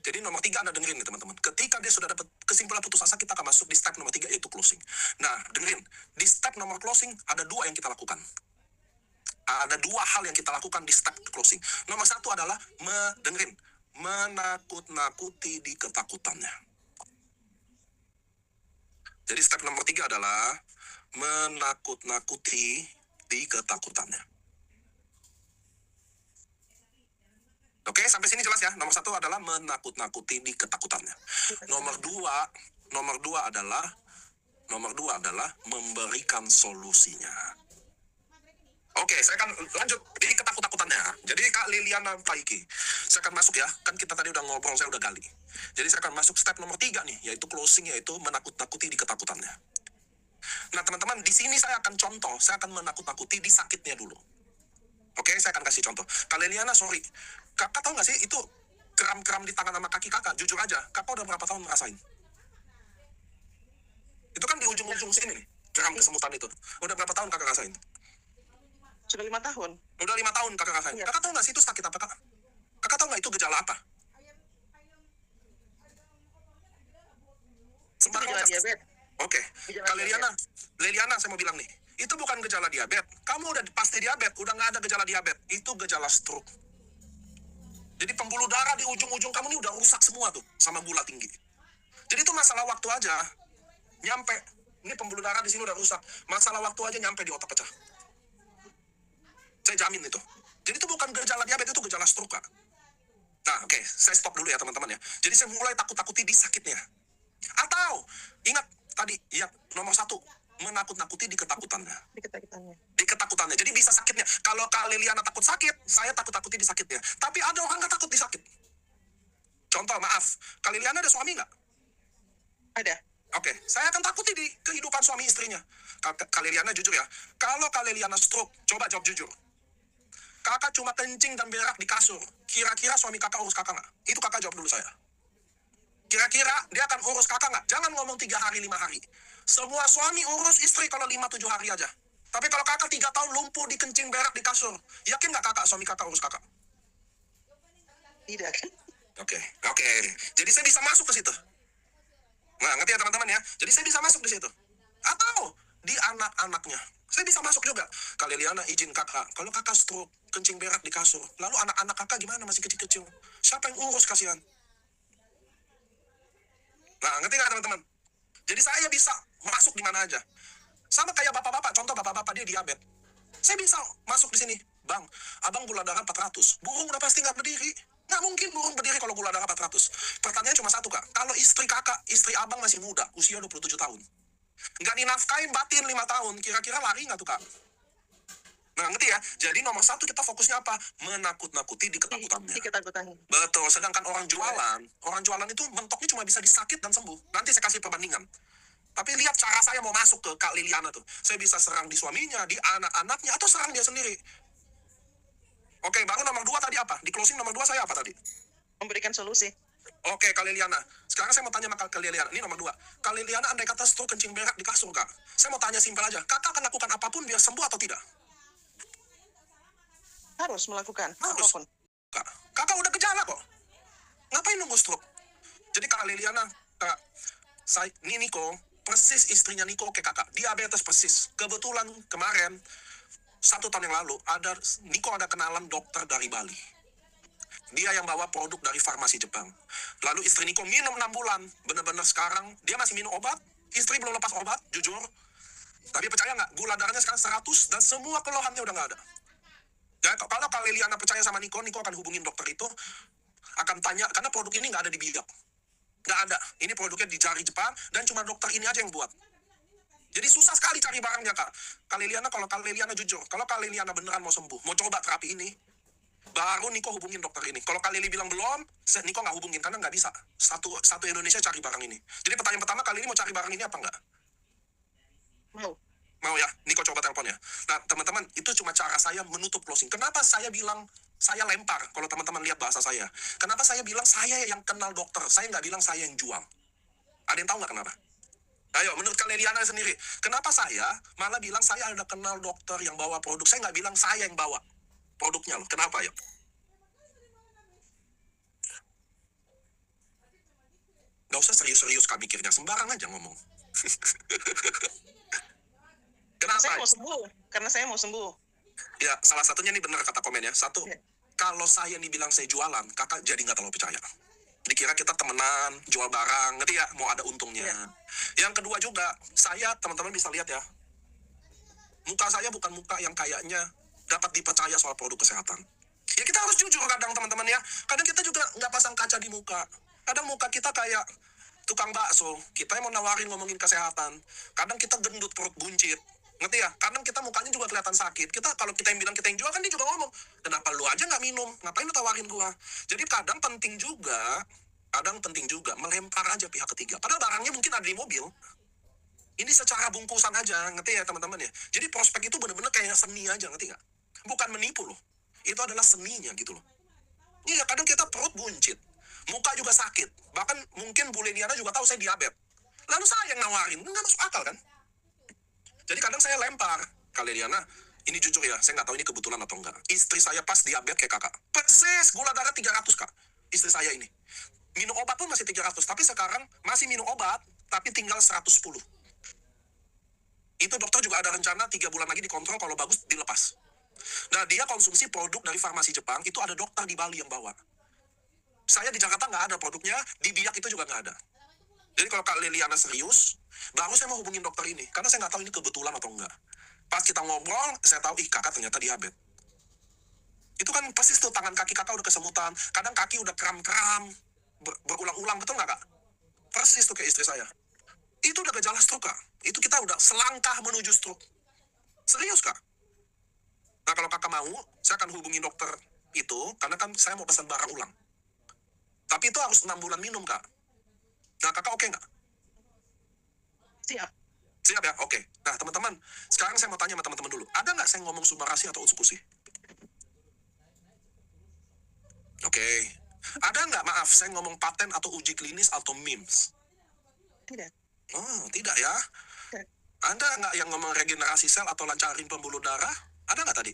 Jadi nomor 3 Anda dengerin nih teman-teman. Ketika dia sudah dapat kesimpulan putus asa, kita akan masuk di step nomor 3, yaitu closing. Nah, dengerin. Di step nomor closing, ada 2 yang kita lakukan. Ada 2 hal yang kita lakukan di step closing. Nomor 1 adalah, dengerin, menakut-nakuti di ketakutannya. Jadi step nomor 3 adalah, menakut-nakuti di ketakutannya. Oke, sampai sini jelas ya. Nomor 1 adalah menakut-nakuti di ketakutannya. Nomor 2 adalah memberikan solusinya. Oke, saya akan lanjut di ketakutannya. Jadi Kak Liliana Paiki, saya akan masuk ya. Kan kita tadi udah ngobrol, saya udah gali. Jadi saya akan masuk step nomor 3 nih, yaitu closing, yaitu menakut-nakuti di ketakutannya. Nah teman-teman, di sini saya akan contoh, saya akan menakut-nakuti di sakitnya dulu. Oke, saya akan kasih contoh. Kak Liliana, sorry. Kakak tahu nggak sih itu kram-kram di tangan sama kaki kakak? Jujur aja, kakak udah berapa tahun ngerasain? Itu kan di ujung-ujung sini nih, kram kesemutan itu. Udah berapa tahun kakak rasain? Sudah 5 tahun. Udah 5 tahun kakak rasain. Iya. Kakak tahu nggak sih itu sakit apa kakak? Kakak tahu nggak itu gejala apa? Itu gejala diabetes. Oke, Kak Liliana saya mau bilang nih, itu bukan gejala diabetes. Kamu udah pasti diabetes, udah nggak ada gejala diabetes. Itu gejala stroke. Jadi pembuluh darah di ujung-ujung kamu ini udah rusak semua tuh, sama gula tinggi. Jadi itu masalah waktu aja, nyampe. Ini pembuluh darah di sini udah rusak. Masalah waktu aja nyampe di otak pecah. Saya jamin itu. Jadi itu bukan gejala diabetes, itu gejala stroke, Kak. Nah, oke, saya stop dulu ya teman-teman ya. Jadi saya mulai takut-takuti di sakitnya. Atau, ingat tadi, ya nomor 1, menakut-nakuti di ketakutannya. Di ketakutannya. Jadi bisa sakitnya. Kalau Kak Liliana takut sakit, saya takut-takuti di sakitnya. Tapi ada orang nggak takut di sakit. Contoh, maaf, Kak Liliana ada suami nggak? Ada. Oke, saya akan takuti di kehidupan suami istrinya. Kak Liliana jujur ya, kalau Kak Liliana stroke, coba jawab jujur. Kakak cuma kencing dan berak di kasur. Kira-kira suami kakak urus kakak nggak? Itu kakak jawab dulu saya. Kira-kira dia akan urus kakak nggak? Jangan ngomong 3 hari, 5 hari. Semua suami urus istri kalau 5-7 hari aja. Tapi kalau kakak 3 tahun lumpuh di kencing berak di kasur, yakin nggak kakak suami kakak urus kakak? Tidak. Oke. Jadi saya bisa masuk ke situ. Nah, ngerti ya teman-teman ya? Jadi saya bisa masuk di situ. Atau di anak-anaknya. Saya bisa masuk juga. Kak Liliana izin kakak, kalau kakak stroke, kencing berak di kasur, lalu anak-anak kakak gimana masih kecil-kecil? Siapa yang urus kasihan? Nah, ngerti nggak teman-teman? Jadi saya bisa masuk di mana aja. Sama kayak bapak-bapak, contoh bapak-bapak dia diabetes. Saya bisa masuk di sini. Bang, abang gula darah 400. Burung udah pasti nggak berdiri. Nggak mungkin burung berdiri kalau gula darah 400. Pertanyaannya cuma satu, Kak. Kalau istri kakak, istri abang masih muda, usia 27 tahun. Nggak dinafkain batin 5 tahun, kira-kira lari nggak tuh, Kak? Nah, ngerti ya? Jadi nomor 1 kita fokusnya apa? Menakut-nakuti di ketakutannya. Di ketakutannya. Betul, sedangkan orang jualan itu mentoknya cuma bisa disakit dan sembuh. Nanti saya kasih perbandingan. Tapi lihat cara saya mau masuk ke Kak Liliana tuh. Saya bisa serang di suaminya, di anak-anaknya, atau serang dia sendiri. Oke, baru nomor 2 tadi apa? Di closing nomor 2 saya apa tadi? Memberikan solusi. Oke, Kak Liliana. Sekarang saya mau tanya sama Kak Liliana. Ini nomor 2. Kak Liliana andai kata stroke kencing berak di kasur, Kak. Saya mau tanya simpel aja. Kakak akan lakukan apapun biar sembuh atau tidak? Harus melakukan Harus. apapun. Kakak udah gejala kok. Ngapain nunggu stroke? Jadi Kak Liliana, Kak, ini Niko, persis istrinya Niko kayak kakak. Diabetes persis. Kebetulan kemarin, 1 tahun yang lalu, Niko ada kenalan dokter dari Bali. Dia yang bawa produk dari farmasi Jepang. Lalu istri Niko minum 6 bulan. Bener-bener sekarang, dia masih minum obat. Istri belum lepas obat, jujur. Tapi percaya nggak, gula darahnya sekarang 100 dan semua keluhannya udah nggak ada. Ya, kalau Kak Liliana percaya sama Niko akan hubungin dokter itu, akan tanya, karena produk ini nggak ada di Biak. Nggak ada. Ini produknya di jari Jepang, dan cuma dokter ini aja yang buat. Jadi susah sekali cari barangnya, Kak. Kak Liliana, kalau Kak Liliana jujur, kalau Kak Liliana beneran mau sembuh, mau coba terapi ini, baru Niko hubungin dokter ini. Kalau Kak Lili bilang belum, Niko nggak hubungin, karena nggak bisa. Satu Indonesia cari barang ini. Jadi pertanyaan pertama, Kak Lili mau cari barang ini apa nggak? Mau ya? Niko coba telepon ya. Nah, teman-teman, itu cuma cara saya menutup closing. Kenapa saya bilang, saya lempar, kalau teman-teman lihat bahasa saya. Kenapa saya bilang saya yang kenal dokter, saya nggak bilang saya yang jual. Ada yang tahu nggak kenapa? Ayo, menurut Kak Liliana sendiri, kenapa saya malah bilang saya ada kenal dokter yang bawa produk? Saya nggak bilang saya yang bawa produknya loh. Kenapa ya? Gak usah serius-serius Kak mikirnya, sembarang aja ngomong. Kenapa? Karena saya mau sembuh. Ya, salah satunya nih benar kata komen ya. Satu, kalau saya nih bilang saya jualan, kakak jadi nggak terlalu percaya. Dikira kita temenan, jual barang, ngerti ya? Mau ada untungnya. Yang kedua juga, saya, teman-teman bisa lihat ya, muka saya bukan muka yang kayaknya dapat dipercaya soal produk kesehatan. Ya kita harus jujur kadang teman-teman ya. Kadang kita juga nggak pasang kaca di muka. Kadang muka kita kayak tukang bakso. Kita yang mau nawarin ngomongin kesehatan. Kadang kita gendut perut buncit. Ngerti ya? Kadang kita mukanya juga kelihatan sakit. Kita kalau kita yang bilang kita yang jual, kan dia juga ngomong, kenapa lu aja nggak minum? Ngapain lu tawarin gua? Jadi kadang penting juga melempar aja pihak ketiga. Padahal barangnya mungkin ada di mobil. Ini secara bungkusan aja, ngerti ya teman-teman ya? Jadi prospek itu bener-bener kayak seni aja, ngerti nggak? Bukan menipu loh. Itu adalah seninya gitu loh. Iya, kadang kita perut buncit. Muka juga sakit. Bahkan mungkin Bu Liliana juga tahu saya diabetes. Lalu saya yang nawarin, nggak masuk akal kan? Jadi kadang saya lempar, Kak Liliana, ini jujur ya, saya nggak tahu ini kebetulan atau enggak. Istri saya pas diabetes kayak kakak. Persis, gula darah 300, Kak. Istri saya ini. Minum obat pun masih 300, tapi sekarang masih minum obat, tapi tinggal 110. Itu dokter juga ada rencana 3 bulan lagi dikontrol, kalau bagus dilepas. Nah, dia konsumsi produk dari farmasi Jepang, itu ada dokter di Bali yang bawa. Saya di Jakarta nggak ada produknya, di Biak itu juga nggak ada. Jadi kalau Kak Liliana serius, baru saya mau hubungin dokter ini. Karena saya nggak tahu ini kebetulan atau enggak. Pas kita ngobrol, saya tahu, kakak ternyata diabetes. Itu kan pasti tuh tangan kaki kakak udah kesemutan. Kadang kaki udah kram-kram, berulang-ulang, betul nggak, Kak? Persis tuh kayak istri saya. Itu udah gejala stroke, Kak. Itu kita udah selangkah menuju stroke. Serius, Kak. Nah, kalau kakak mau, saya akan hubungi dokter itu, karena kan saya mau pesan barang ulang. Tapi itu harus 6 bulan minum, Kak. Nah, kakak oke nggak? Siap. Siap ya? Oke. Nah, teman-teman, sekarang saya mau tanya sama teman-teman dulu. Ada nggak saya ngomong subarasi atau utskushi? Oke. Ada nggak, maaf, saya ngomong paten atau uji klinis atau MIMS? Tidak. Oh, tidak ya? Tidak. Ada nggak yang ngomong regenerasi sel atau lancarin pembuluh darah? Ada nggak tadi?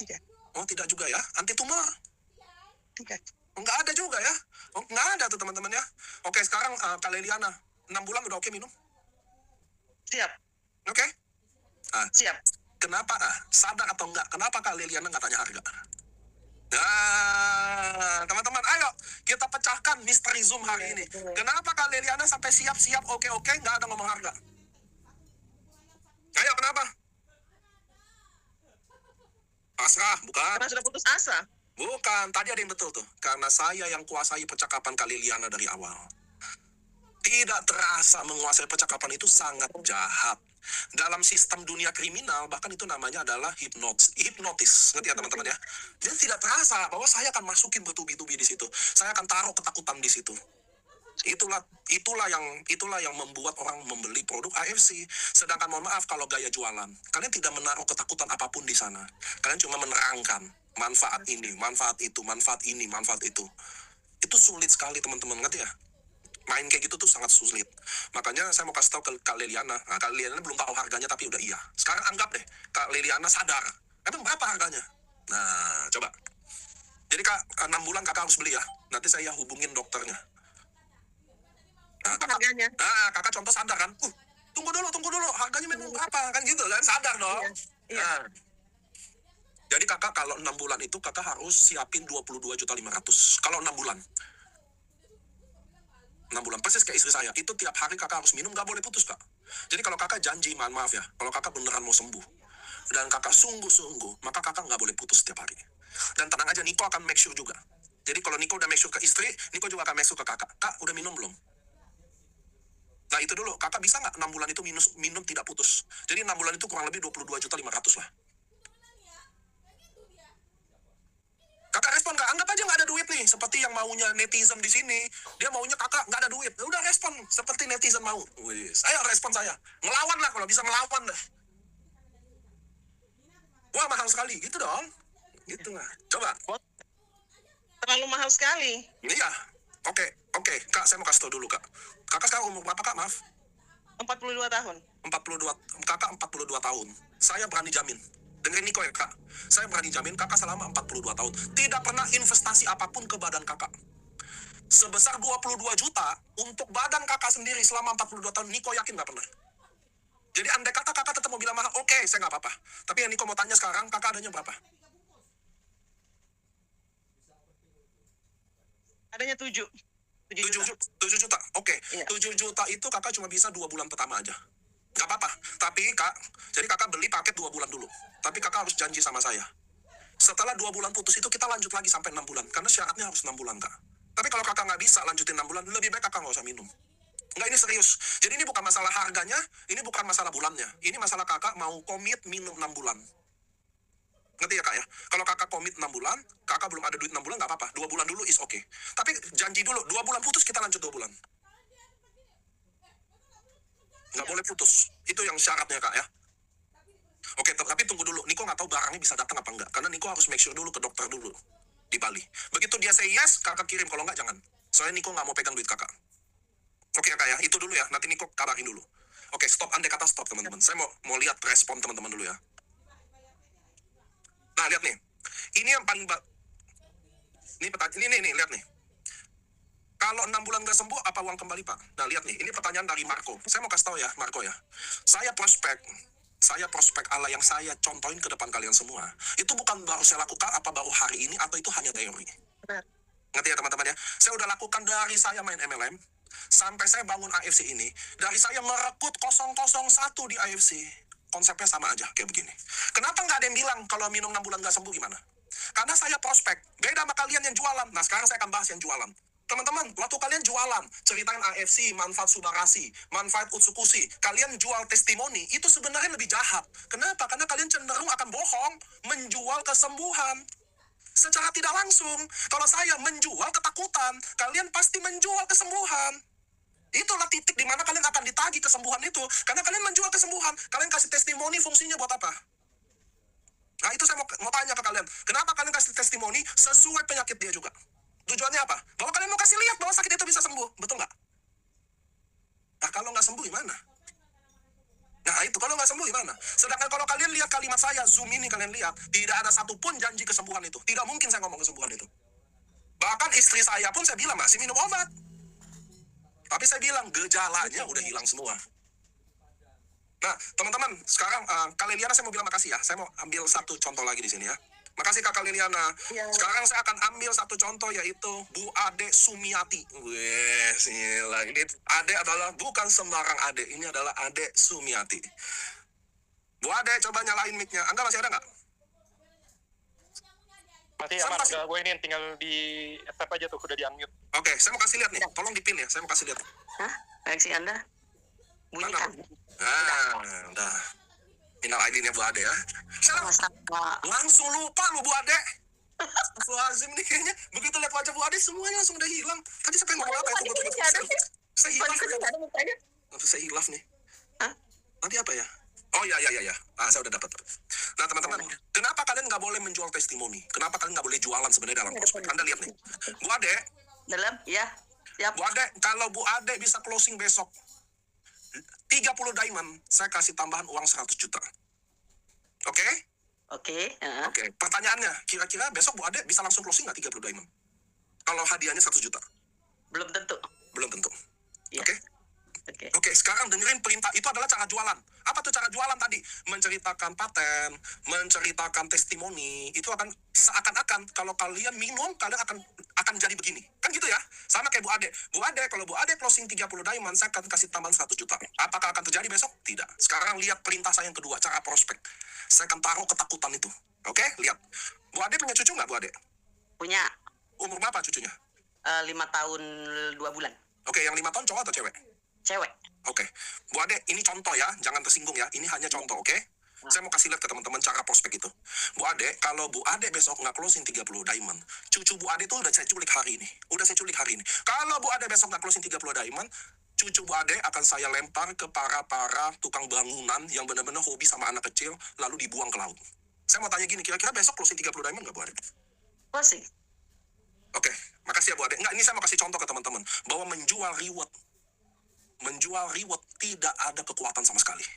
Tidak. Oh, tidak juga ya? Anti tumor? Tidak. Oh, nggak ada juga ya? Oh, nggak ada tuh teman-teman ya? Oke, sekarang Kak Liliana, 6 bulan udah oke minum? Siap. Oke? Siap. Kenapa? Sadar atau enggak? Kenapa Kak Liliana nggak tanya harga? Nah, teman-teman, ayo kita pecahkan misteri Zoom hari ini. Kenapa Kak Liliana sampai siap-siap oke-oke nggak ada ngomong harga? Ayo, kenapa? Pasrah, bukan? Karena sudah putus asa. Bukan, tadi ada yang betul tuh. Karena saya yang kuasai percakapan Kak Liliana dari awal. Tidak terasa menguasai percakapan itu sangat jahat. Dalam sistem dunia kriminal, bahkan itu namanya adalah hipnotis. Ngerti ya teman-teman ya? Jadi tidak terasa bahwa saya akan masukin bertubi-tubi di situ. Saya akan taruh ketakutan di situ. Itulah yang membuat orang membeli produk AFC. Sedangkan mohon maaf kalau gaya jualan, kalian tidak menaruh ketakutan apapun di sana. Kalian cuma menerangkan manfaat ini, manfaat itu, manfaat ini, manfaat itu. Itu sulit sekali teman-teman, ngerti ya? Main kayak gitu tuh sangat sulit. Makanya saya mau kasih tahu ke Kak Liliana. Nah, Kak Liliana belum tahu harganya tapi udah iya. Sekarang anggap deh, Kak Liliana sadar. Emang berapa harganya? Nah, coba. Jadi Kak, 6 bulan kakak harus beli ya. Nanti saya hubungin dokternya. Nah, kakak contoh sadar kan? Tunggu dulu. Harganya memang berapa? Kan gitu kan? Sadar dong. Iya. Nah, jadi kakak kalau 6 bulan itu kakak harus siapin 22.500.000. Kalau 6 bulan. 6 bulan persis kayak istri saya. Itu tiap hari kakak harus minum, gak boleh putus, Kak. Jadi kalau kakak janji, maaf ya, kalau kakak beneran mau sembuh, dan kakak sungguh-sungguh, maka kakak nggak boleh putus setiap hari. Dan tenang aja, Niko akan make sure juga. Jadi kalau Niko udah make sure ke istri, Niko juga akan make sure ke kakak. Kak, udah minum belum? Nah itu dulu, kakak bisa nggak 6 bulan itu minum tidak putus? Jadi 6 bulan itu kurang lebih 22.500.000 lah. Kakak respon nggak? Anggap aja nggak ada duit nih, seperti yang maunya netizen di sini. Dia maunya kakak nggak ada duit. Udah respon seperti netizen mau. Wis, ayo respon saya. Ngelawan lah kalau bisa ngelawan lah. Wah mahal sekali, gitu dong. Gitu lah. Coba. Terlalu mahal sekali. Iya. Oke. Kak, saya mau kasih tau dulu kak. Kakak sekarang umur berapa kak? Maaf. 42 tahun. 42. Kakak 42 tahun. Saya berani jamin. Dengerin Niko ya kak. Saya berani jamin kakak selama 42 tahun tidak pernah investasi apapun ke badan kakak. Sebesar 22 juta untuk badan kakak sendiri selama 42 tahun, Niko yakin gak pernah. Jadi andai kata kakak tetap mau bilang mahal, oke, saya gak apa-apa. Tapi yang Niko mau tanya sekarang, kakak adanya berapa? Adanya 7 juta. Oke. Iya. 7 juta itu kakak cuma bisa 2 bulan pertama aja. Gak apa-apa. Tapi kak, jadi kakak beli paket 2 bulan dulu. Tapi kakak harus janji sama saya. Setelah 2 bulan putus itu kita lanjut lagi sampai 6 bulan. Karena syaratnya harus 6 bulan kak. Tapi kalau kakak nggak bisa lanjutin 6 bulan, lebih baik kakak nggak usah minum. Nggak, ini serius. Jadi ini bukan masalah harganya, ini bukan masalah bulannya. Ini masalah kakak mau komit minum 6 bulan. Ngerti ya kak ya? Kalau kakak komit 6 bulan, kakak belum ada duit 6 bulan, nggak apa-apa. 2 bulan dulu is okay. Tapi janji dulu, 2 bulan putus kita lanjut 2 bulan. Nggak boleh putus. Itu yang syaratnya kak ya. Oke, tapi tunggu dulu. Niko nggak tahu barangnya bisa datang apa enggak. Karena Niko harus make sure dulu ke dokter dulu di Bali. Begitu dia say yes, kakak kirim. Kalau enggak, jangan. Soalnya Niko nggak mau pegang duit kakak. Oke kak ya, itu dulu ya. Nanti Niko kabarin dulu. Oke, stop. Andai kata stop teman-teman. Saya mau lihat respon teman-teman dulu ya. Nah, lihat nih. Ini yang paling ini lihat nih. Kalau 6 bulan nggak sembuh, apa uang kembali pak? Nah lihat nih, ini pertanyaan dari Marco. Saya mau kasih tahu ya, Marco ya. Saya prospek ala yang saya contohin ke depan kalian semua. Itu bukan baru saya lakukan apa baru hari ini, atau itu hanya teori. Benar. Ngerti ya teman-teman ya? Saya udah lakukan dari saya main MLM, sampai saya bangun AFC ini. Dari saya merekrut 001 di AFC. Konsepnya sama aja, kayak begini. Kenapa nggak ada yang bilang kalau minum 6 bulan nggak sembuh gimana? Karena saya prospek. Beda sama kalian yang jualan. Nah sekarang saya akan bahas yang jualan. Teman-teman, waktu kalian jualan, ceritain AFC, manfaat Subarasi, manfaat Utsukushi, kalian jual testimoni, itu sebenarnya lebih jahat. Kenapa? Karena kalian cenderung akan bohong, menjual kesembuhan. Secara tidak langsung, kalau saya menjual ketakutan, kalian pasti menjual kesembuhan. Itulah titik di mana kalian akan ditagih kesembuhan itu. Karena kalian menjual kesembuhan, kalian kasih testimoni fungsinya buat apa? Nah itu saya mau tanya ke kalian, kenapa kalian kasih testimoni sesuai penyakit dia juga? Tujuannya apa? Bahwa kalian mau kasih lihat bahwa sakit itu bisa sembuh. Betul nggak? Nah, kalau nggak sembuh gimana? Nah, itu kalau nggak sembuh gimana? Sedangkan kalau kalian lihat kalimat saya, Zoom ini kalian lihat, tidak ada satupun janji kesembuhan itu. Tidak mungkin saya ngomong kesembuhan itu. Bahkan istri saya pun saya bilang, masih minum obat. Tapi saya bilang, gejalanya udah hilang semua. Nah, teman-teman, sekarang Kak Liliana saya mau bilang makasih ya. Saya mau ambil satu contoh lagi di sini ya. Makasih Kakak Liliana. Ya. Sekarang saya akan ambil satu contoh, yaitu Bu Ade Sumiati. Wes, gila. Ini Ade adalah bukan sembarang Ade. Ini adalah Ade Sumiati. Bu Ade, coba nyalain mic-nya. Angga masih ada nggak? Masih aman, gue ini tinggal di step aja tuh, udah di-unmute. Oke, saya mau kasih lihat nih. Tolong dipin ya, saya mau kasih lihat. Hah? Reaksi Anda? Bunyi Mana? kan? Udah. Minal ID-nya Bu Ade ya. Sama-sama. Langsung lupa lu Bu Ade. Astagfirullahaladzim nih kayaknya. Begitu lihat wajah Bu Ade semuanya langsung udah hilang. Tadi saya pengen ngomong apa ya? Tunggu. Saya hilaf nih. Saya hilaf nih. Hah? Nanti apa ya? Oh ya. Saya udah dapat. Nah teman-teman, kenapa kalian nggak boleh menjual testimoni? Kenapa kalian nggak boleh jualan sebenarnya dalam prospek? Anda lihat nih. Bu Ade. Dalam? Ya. Siap. Bu Ade, kalau Bu Ade bisa closing besok 30 diamond, saya kasih tambahan uang 100 juta. Oke? Oke. Oke. Pertanyaannya, kira-kira besok Bu Ade bisa langsung closing nggak 30 diamond? Kalau hadiahnya 100 juta? Belum tentu. Belum tentu. Ya. Oke? Oke. Oke, sekarang dengerin perintah. Itu adalah cara jualan. Apa tuh cara jualan tadi? Menceritakan paten, menceritakan testimoni. Itu akan seakan-akan kalau kalian minum, kalian akan jadi begini. Kan gitu ya? Sama kayak Bu Ade. Bu Ade, kalau Bu Ade closing 30 diamond, saya akan kasih tambahan 100 juta. Apakah akan terjadi besok? Tidak. Sekarang lihat perintah saya yang kedua, cara prospek. Saya akan taruh ketakutan itu. Oke, lihat. Bu Ade punya cucu nggak, Bu Ade? Punya Umur berapa cucunya? 5 tahun 2 bulan. Oke, yang 5 tahun cowok atau cewek? Cewek. Oke. Bu Ade, ini contoh ya, jangan tersinggung ya. Ini hanya contoh, oke? Saya mau kasih lihat ke teman-teman cara prospek itu. Bu Ade, kalau Bu Ade besok nggak closing 30 diamond, cucu Bu Ade tuh udah saya culik hari ini. Udah saya culik hari ini. Kalau Bu Ade besok nggak closing 30 diamond, cucu Bu Ade akan saya lempar ke para tukang bangunan yang benar-benar hobi sama anak kecil, lalu dibuang ke laut. Saya mau tanya gini, kira-kira besok closing 30 diamond nggak Bu Ade? Closing. Oke, makasih ya Bu Ade. Nggak, ini saya mau kasih contoh ke teman-teman. Bahwa menjual reward tidak ada kekuatan sama sekali.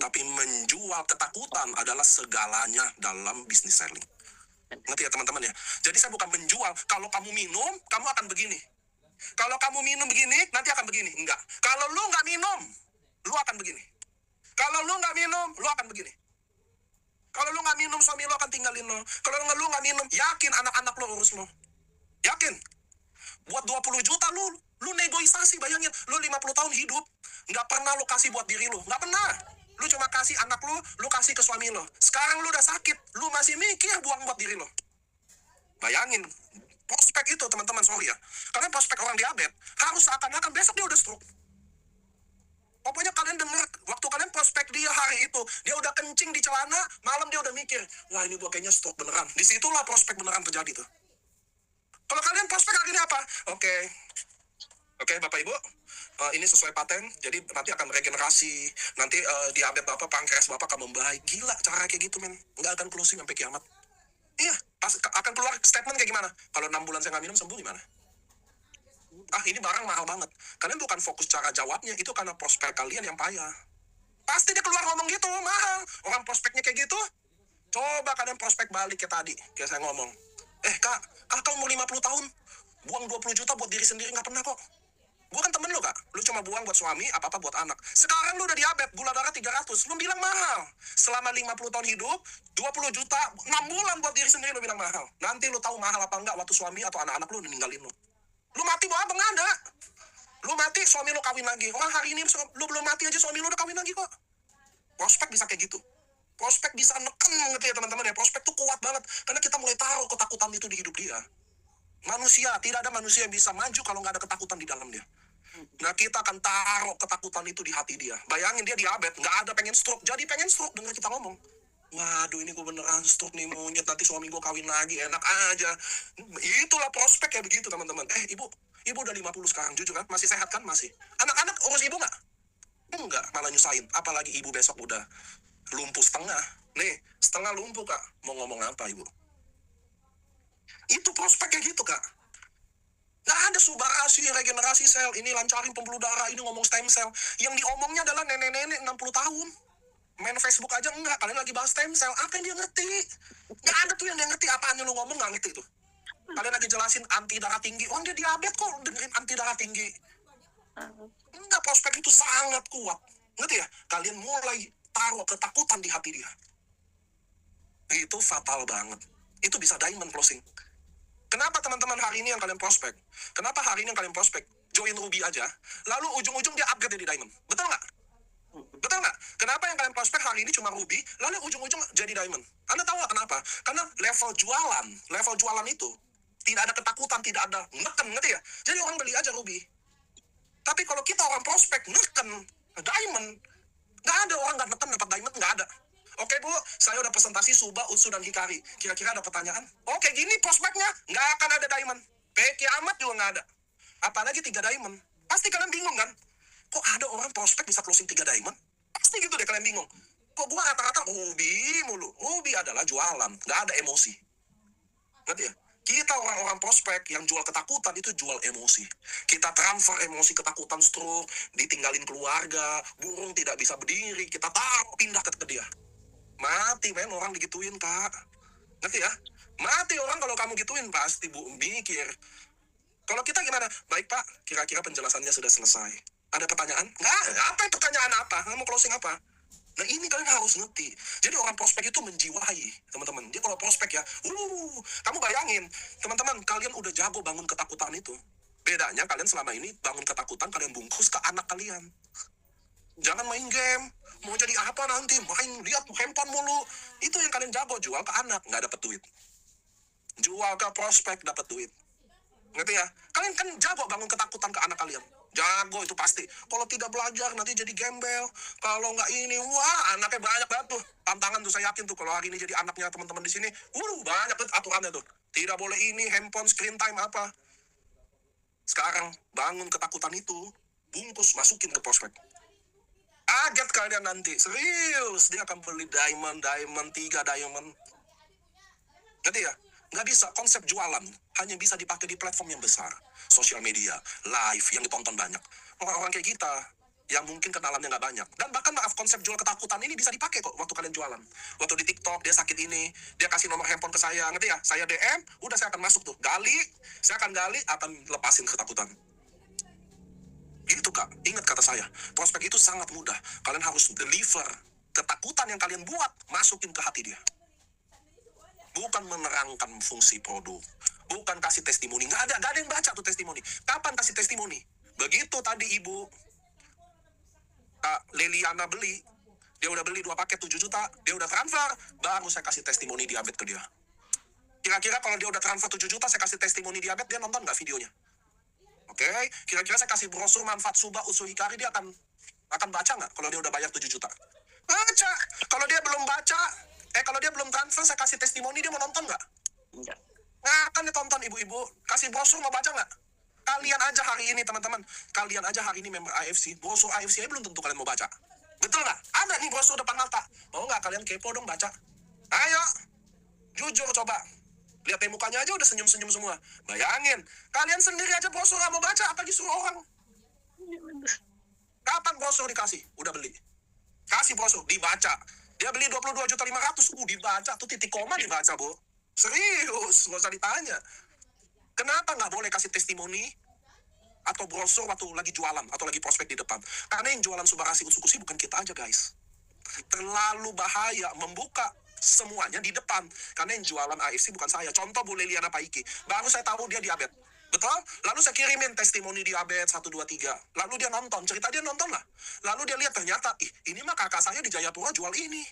Tapi menjual ketakutan adalah segalanya dalam bisnis selling. Ngerti ya teman-teman ya? Jadi saya bukan menjual, kalau kamu minum, kamu akan begini. Kalau kamu minum begini, nanti akan begini. Enggak. Kalau lu nggak minum, lu akan begini. Kalau lu nggak minum, lu akan begini. Kalau lu nggak minum, suami lu akan tinggalin lo. Kalau lu nggak minum, yakin anak-anak lu urus lo. Yakin? Buat 20 juta lu negosiasi, bayangin. Lu 50 tahun hidup, nggak pernah lu kasih buat diri lu. Nggak pernah. Lu cuma kasih anak lu kasih ke suami lo. Sekarang lu udah sakit, lu masih mikir buang buat diri lo. Bayangin, prospek itu teman-teman, sorry ya. Karena prospek orang diabetes, harus seakan-akan besok dia udah stroke. Pokoknya kalian dengar, waktu kalian prospek dia hari itu, dia udah kencing di celana, malam dia udah mikir, wah ini gua kayaknya stroke beneran. Disitulah prospek beneran terjadi tuh. Kalau kalian prospek hari ini apa? Oke, Bapak Ibu, ini sesuai paten, jadi nanti akan regenerasi, nanti diabetes Bapak, pankreas Bapak akan membaik. Gila, cara kayak gitu, men. Nggak akan closing sampai kiamat. Iya, akan keluar statement kayak gimana? Kalau 6 bulan saya nggak minum, sembuh gimana? Ini barang mahal banget. Kalian bukan fokus cara jawabnya, itu karena prospek kalian yang payah. Pasti dia keluar ngomong gitu, mahal. Orang prospeknya kayak gitu, coba kalian prospek balik kayak tadi, kayak saya ngomong. Kakak umur 50 tahun, buang 20 juta buat diri sendiri nggak pernah kok. Gue kan temen lo, Kak. Lu cuma buang buat suami, apa-apa buat anak. Sekarang lu udah diabetes, gula darah 300. Lu bilang mahal. Selama 50 tahun hidup, 20 juta, 6 bulan buat diri sendiri lu bilang mahal. Nanti lu tahu mahal apa enggak waktu suami atau anak-anak lu ninggalin lu. Lu mati buat apa? Nggak ada. Lu mati, suami lu kawin lagi. Wah, hari ini lu belum mati aja, suami lu udah kawin lagi kok. Prospek bisa kayak gitu. Prospek bisa neken, ngerti ya teman-teman ya. Prospek tuh kuat banget. Karena kita mulai taruh ketakutan itu di hidup dia. Manusia, tidak ada manusia yang bisa maju kalau nggak ada ketakutan di dalam dia. Nah, kita akan taruh ketakutan itu di hati dia. Bayangin dia diabetes, nggak ada pengen stroke, jadi pengen stroke dengar kita ngomong. Waduh, ini gue beneran stroke nih, monyet, nanti suami gue kawin lagi, enak aja. Itulah prospek kayak begitu teman-teman. Ibu udah 50 sekarang, jujur kan? Masih sehat kan? Masih. Anak-anak urus ibu nggak? Enggak, malah nyusahin. Apalagi ibu besok udah lumpuh setengah. Nih, setengah lumpuh, Kak. Mau ngomong apa ibu? Itu prospek kayak gitu, Kak. Nggak ada subarasi, regenerasi sel, ini lancarin pembuluh darah, ini ngomong stem cell. Yang diomongnya adalah nenek-nenek 60 tahun. Main Facebook aja enggak, kalian lagi bahas stem cell. Apa yang dia ngerti? Nggak ada tuh yang dia ngerti, apaan yang lu ngomong nggak ngerti tuh. Kalian lagi jelasin anti darah tinggi, orang dia diabetes kok dengerin anti darah tinggi. Enggak, prospek itu sangat kuat. Ngerti ya? Kalian mulai taruh ketakutan di hati dia. Itu fatal banget. Itu bisa diamond closing. Kenapa teman-teman hari ini yang kalian prospek? Kenapa hari ini yang kalian prospek? Join Ruby aja, lalu ujung-ujung dia upgrade jadi diamond. Betul nggak? Betul nggak? Kenapa yang kalian prospek hari ini cuma Ruby, lalu ujung-ujung jadi diamond? Anda tahu nggak kenapa? Karena level jualan itu tidak ada ketakutan, tidak ada neken, ngerti ya? Jadi orang beli aja Ruby. Tapi kalau kita orang prospek neken diamond, nggak ada orang nggak neken dapat diamond, nggak ada. Oke Bu, saya udah presentasi Suba, Utsu, dan Hikari. Kira-kira ada pertanyaan? Oke, gini prospeknya, nggak akan ada diamond. Kiamat juga nggak ada. Apalagi 3 diamond. Pasti kalian bingung kan? Kok ada orang prospek bisa closing 3 diamond? Pasti gitu deh kalian bingung. Kok gua rata-rata Ruby mulu? Ruby adalah jualan, nggak ada emosi. Ngerti ya? Kita orang-orang prospek yang jual ketakutan itu jual emosi. Kita transfer emosi ketakutan stroke, ditinggalin keluarga, burung tidak bisa berdiri, kita taruh pindah ke dia. Mati men orang digituin, Kak. Ngerti ya? Mati orang kalau kamu gituin, pasti Bu mikir. Kalau kita gimana? Baik Pak, kira-kira penjelasannya sudah selesai. Ada pertanyaan? Nggak, apa pertanyaan apa? Mau closing apa? Nah ini kalian harus ngerti. Jadi orang prospek itu menjiwai, teman-teman. Dia kalau prospek ya, kamu bayangin, teman-teman, kalian udah jago bangun ketakutan itu. Bedanya kalian selama ini bangun ketakutan, kalian bungkus ke anak kalian. Jangan main game, mau jadi apa nanti, main lihat handphone mulu. Itu yang kalian jago, jual ke anak, nggak dapat duit. Jual ke prospek, dapat duit. Ngerti ya? Kalian kan jago bangun ketakutan ke anak kalian. Jago itu pasti. Kalau tidak belajar nanti jadi gembel. Kalau nggak ini, wah anaknya banyak banget tuh. Tantangan tuh saya yakin tuh kalau hari ini jadi anaknya teman-teman di sini, banyak tuh aturannya tuh. Tidak boleh ini, handphone, screen time apa. Sekarang bangun ketakutan itu, bungkus masukin ke prospek. Kaget kalian nanti, serius dia akan beli diamond 3 diamond. Ngerti ya? Nggak bisa, konsep jualan hanya bisa dipakai di platform yang besar. Sosial media, live, yang ditonton banyak. Orang-orang kayak kita, yang mungkin kenalannya nggak banyak. Dan bahkan maaf, konsep jual ketakutan ini bisa dipakai kok waktu kalian jualan. Waktu di TikTok, dia sakit ini, dia kasih nomor handphone ke saya, ngerti ya? Saya DM, udah saya akan masuk tuh. Saya akan gali, akan lepasin ketakutan. Gitu kak, ingat kata saya, prospek itu sangat mudah. Kalian harus deliver ketakutan yang kalian buat, masukin ke hati dia. Bukan menerangkan fungsi produk, bukan kasih testimoni. Nggak ada yang baca tuh testimoni. Kapan kasih testimoni? Begitu tadi ibu Kak Leliana beli, dia udah beli 2 paket 7 juta, dia udah transfer, baru saya kasih testimoni diabetes ke dia. Kira-kira kalau dia udah transfer 7 juta, saya kasih testimoni diabetes, dia nonton nggak videonya? Oke, kira-kira saya kasih brosur manfaat Suba Usul Hikari, dia akan baca nggak kalau dia udah bayar 7 juta? Baca. Kalau dia belum baca, kalau dia belum transfer, saya kasih testimoni, dia mau nonton nggak? Enggak. Nah, kan dia tonton ibu-ibu. Kasih brosur, mau baca nggak? Kalian aja hari ini, teman-teman. Kalian aja hari ini member AFC. Brosur AFC aja belum tentu kalian mau baca. Betul nggak? Ada nih brosur depan mata. Mau nggak kalian kepo dong baca? Ayo. Jujur coba. Lihat deh mukanya aja udah senyum-senyum semua. Bayangin. Kalian sendiri aja brosur nggak mau baca, apalagi suruh orang. Kapan brosur dikasih? Udah beli. Kasih brosur, dibaca. Dia beli 22.500.000, dibaca. Tuh titik koma dibaca, Bu. Serius, nggak usah ditanya. Kenapa nggak boleh kasih testimoni atau brosur waktu lagi jualan atau lagi prospek di depan? Karena yang jualan Subarasi Utsukushi bukan kita aja, guys. Terlalu bahaya membuka semuanya di depan. Karena yang jualan AFC bukan saya. Contoh Bu Leliana Paiki. Baru saya tahu dia diabetes. Betul? Lalu saya kirimin testimoni diabetes 1, 2, 3. Lalu dia nonton. Cerita dia nonton lah. Lalu dia lihat ternyata, ini mah kakak saya di Jayapura jual ini.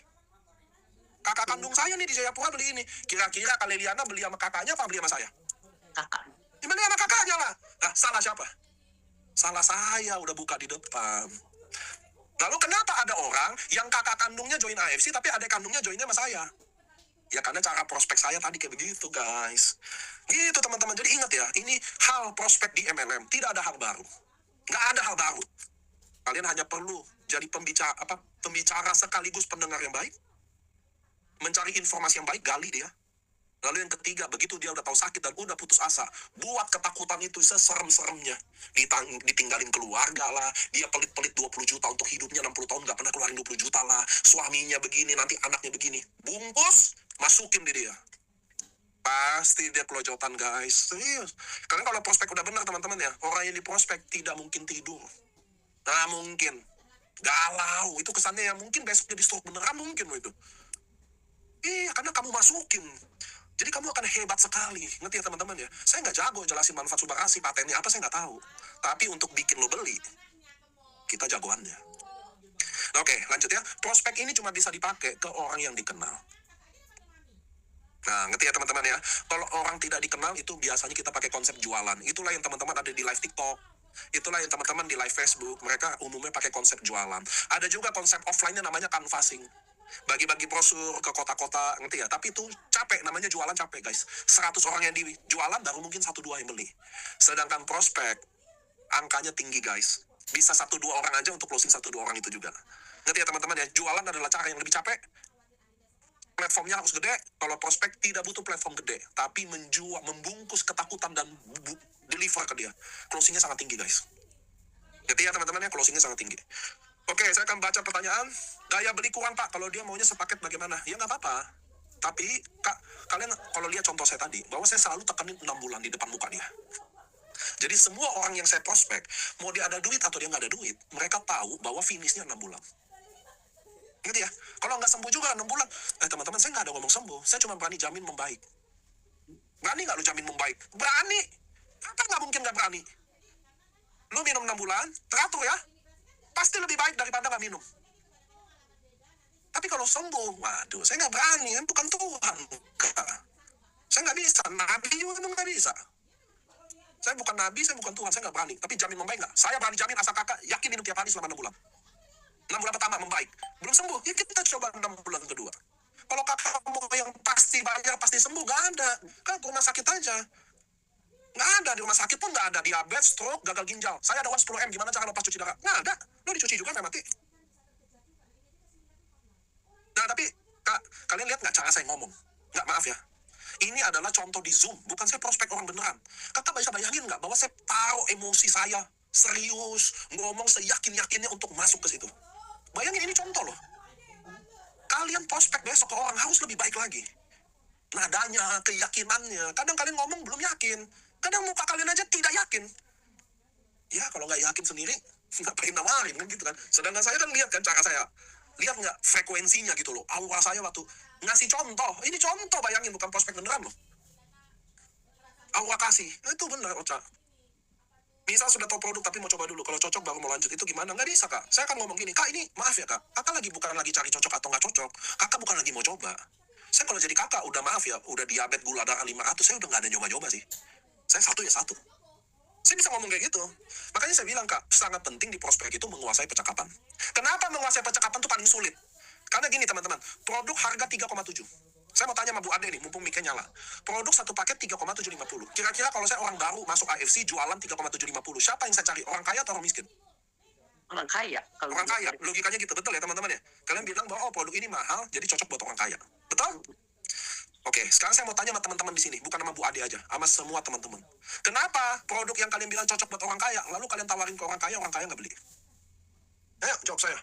Kakak kandung saya nih di Jayapura beli ini. Kira-kira Kak Leliana beli sama kakaknya apa beli sama saya? Kakak. Beli sama kakaknya lah. Nah, salah siapa? Salah saya udah buka di depan. Lalu kenapa ada orang yang kakak kandungnya join AFC tapi adik kandungnya joinnya sama saya? Ya karena cara prospek saya tadi kayak begitu, guys. Gitu teman-teman. Jadi ingat ya, ini hal prospek di MLM. Tidak ada hal baru. Nggak ada hal baru. Kalian hanya perlu jadi pembicara sekaligus pendengar yang baik. Mencari informasi yang baik, gali dia. Lalu yang ketiga, begitu dia udah tahu sakit dan udah putus asa, buat ketakutan itu seserem-seremnya. Ditinggalin keluarga lah, dia pelit-pelit 20 juta untuk hidupnya, 60 tahun gak pernah keluarin 20 juta lah, suaminya begini, nanti anaknya begini. Bungkus, masukin di dia. Pasti dia kelojotan, guys. Serius. Karena kalau prospek udah benar, teman-teman ya, orang yang di prospek tidak mungkin tidur. Nah, mungkin. Galau. Itu kesannya ya, mungkin besok jadi stroke beneran mungkin loh itu. Iya, karena kamu masukin. Jadi kamu akan hebat sekali. Ngerti ya teman-teman ya? Saya nggak jago jelasin manfaat Subarasi, patennya apa saya nggak tahu. Tapi untuk bikin lo beli, kita jagoannya. Nah, oke, lanjut ya. Prospek ini cuma bisa dipakai ke orang yang dikenal. Nah, ngerti ya teman-teman ya? Kalau orang tidak dikenal itu biasanya kita pakai konsep jualan. Itulah yang teman-teman ada di live TikTok. Itulah yang teman-teman di live Facebook. Mereka umumnya pakai konsep jualan. Ada juga konsep offline-nya namanya canvassing. Bagi-bagi brosur ke kota-kota, ngerti ya? Tapi itu capek, namanya jualan capek, guys. 100 orang yang dijualan, baru mungkin 1-2 yang beli. Sedangkan prospek, angkanya tinggi, guys. Bisa 1-2 orang aja untuk closing 1-2 orang itu juga. Ngerti ya teman-teman ya? Jualan adalah cara yang lebih capek. Platformnya harus gede. Kalau prospek tidak butuh platform gede. Tapi membungkus ketakutan dan deliver ke dia. Closingnya sangat tinggi, guys. Ngerti ya teman-teman ya? Closingnya sangat tinggi. Oke, saya akan baca pertanyaan. Daya beli kurang, Pak. Kalau dia maunya sepaket bagaimana? Ya nggak apa-apa. Tapi, kalian kalau lihat contoh saya tadi, bahwa saya selalu tekanin 6 bulan di depan muka dia. Jadi semua orang yang saya prospek, mau dia ada duit atau dia nggak ada duit, mereka tahu bahwa finishnya 6 bulan. Gitu ya? Kalau nggak sembuh juga 6 bulan, teman-teman, saya nggak ada ngomong sembuh. Saya cuma berani jamin membaik. Berani nggak lu jamin membaik? Berani. Apa nggak mungkin nggak berani? Lu minum 6 bulan, teratur ya. Pasti lebih baik daripada nggak minum. Tapi kalau sembuh, waduh, saya nggak berani, kan bukan Tuhan. Saya nggak bisa, Nabi juga nggak bisa. Saya bukan Nabi, saya bukan Tuhan, saya nggak berani. Tapi jamin membaik nggak? Saya berani jamin asal kakak yakin minum tiap hari selama 6 bulan. 6 bulan pertama membaik. Belum sembuh, ya kita coba 6 bulan kedua. Kalau kakak mau yang pasti bayar, pasti sembuh, nggak ada. Kan ke rumah sakit aja. Nggak ada, di rumah sakit pun nggak ada. Diabetes, stroke, gagal ginjal. Saya ada uang 10M, gimana cara lepas cuci darah? Nggak ada. Lo dicuci juga sampai mati. Nah, tapi kak, kalian lihat nggak cara saya ngomong? Nggak, maaf ya. Ini adalah contoh di Zoom, bukan saya prospek orang beneran. Kakak bisa bayangin nggak bahwa saya taruh emosi saya, serius, ngomong seyakin-yakinnya untuk masuk ke situ. Bayangin, ini contoh loh. Kalian prospek besok ke orang harus lebih baik lagi. Nadanya, keyakinannya. Kadang kalian ngomong belum yakin. Kadang muka kalian aja tidak yakin. Ya, kalau nggak yakin sendiri, ngapain nawarin kan gitu kan. Sedangkan saya kan lihat kan cara saya. Lihat nggak frekuensinya gitu loh. Aura saya waktu ngasih contoh. Ini contoh, bayangin, bukan prospek beneran loh. Aura kasih. Nah, itu benar, Ocha. Misal sudah tahu produk tapi mau coba dulu. Kalau cocok baru mau lanjut. Itu gimana? Nggak bisa, Kak. Saya akan ngomong gini. Kak, ini maaf ya, Kak. Kakak lagi bukan lagi cari cocok atau nggak cocok. Kakak bukan lagi mau coba. Saya kalau jadi kakak, udah maaf ya. Udah diabetes gula darah 500. Saya udah nggak ada nyoba-nyoba sih. Saya satu ya satu. Saya bisa ngomong kayak gitu. Makanya saya bilang, Kak, sangat penting di prospek itu menguasai percakapan. Kenapa menguasai percakapan itu paling sulit? Karena gini, teman-teman. Produk harga 3,7. Saya mau tanya sama Bu Ade nih, mumpung mic-nya nyala. Produk satu paket 3,750. Kira-kira kalau saya orang baru masuk AFC jualan 3,750. Siapa yang saya cari? Orang kaya atau orang miskin? Orang kaya. Orang kaya. Logikanya gitu, betul ya teman-teman ya? Kalian bilang bahwa produk ini mahal, jadi cocok buat orang kaya. Betul? Oke, sekarang saya mau tanya sama teman-teman di sini, bukan sama Bu Ade aja, sama semua teman-teman. Kenapa produk yang kalian bilang cocok buat orang kaya, lalu kalian tawarin ke orang kaya nggak beli? Ayo, jawab saya.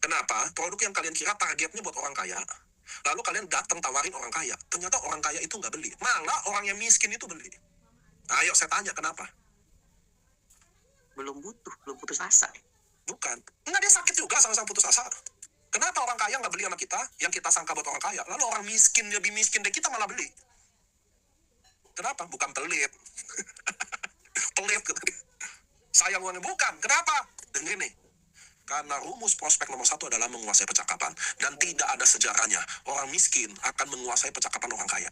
Kenapa produk yang kalian kira targetnya buat orang kaya, lalu kalian datang tawarin orang kaya, ternyata orang kaya itu nggak beli, malah orang yang miskin itu beli? Ayo, saya tanya, kenapa? Belum putus asa. Bukan. Enggak, dia sakit juga sama-sama putus asa. Kenapa orang kaya nggak beli sama kita, yang kita sangka buat orang kaya, lalu orang miskin, lebih miskin dari kita malah beli? Kenapa? Bukan pelit. Pelit gitu. Sayang uangnya, bukan. Kenapa? Dengerin nih. Karena rumus prospek nomor 1 adalah menguasai percakapan. Dan tidak ada sejarahnya orang miskin akan menguasai percakapan orang kaya.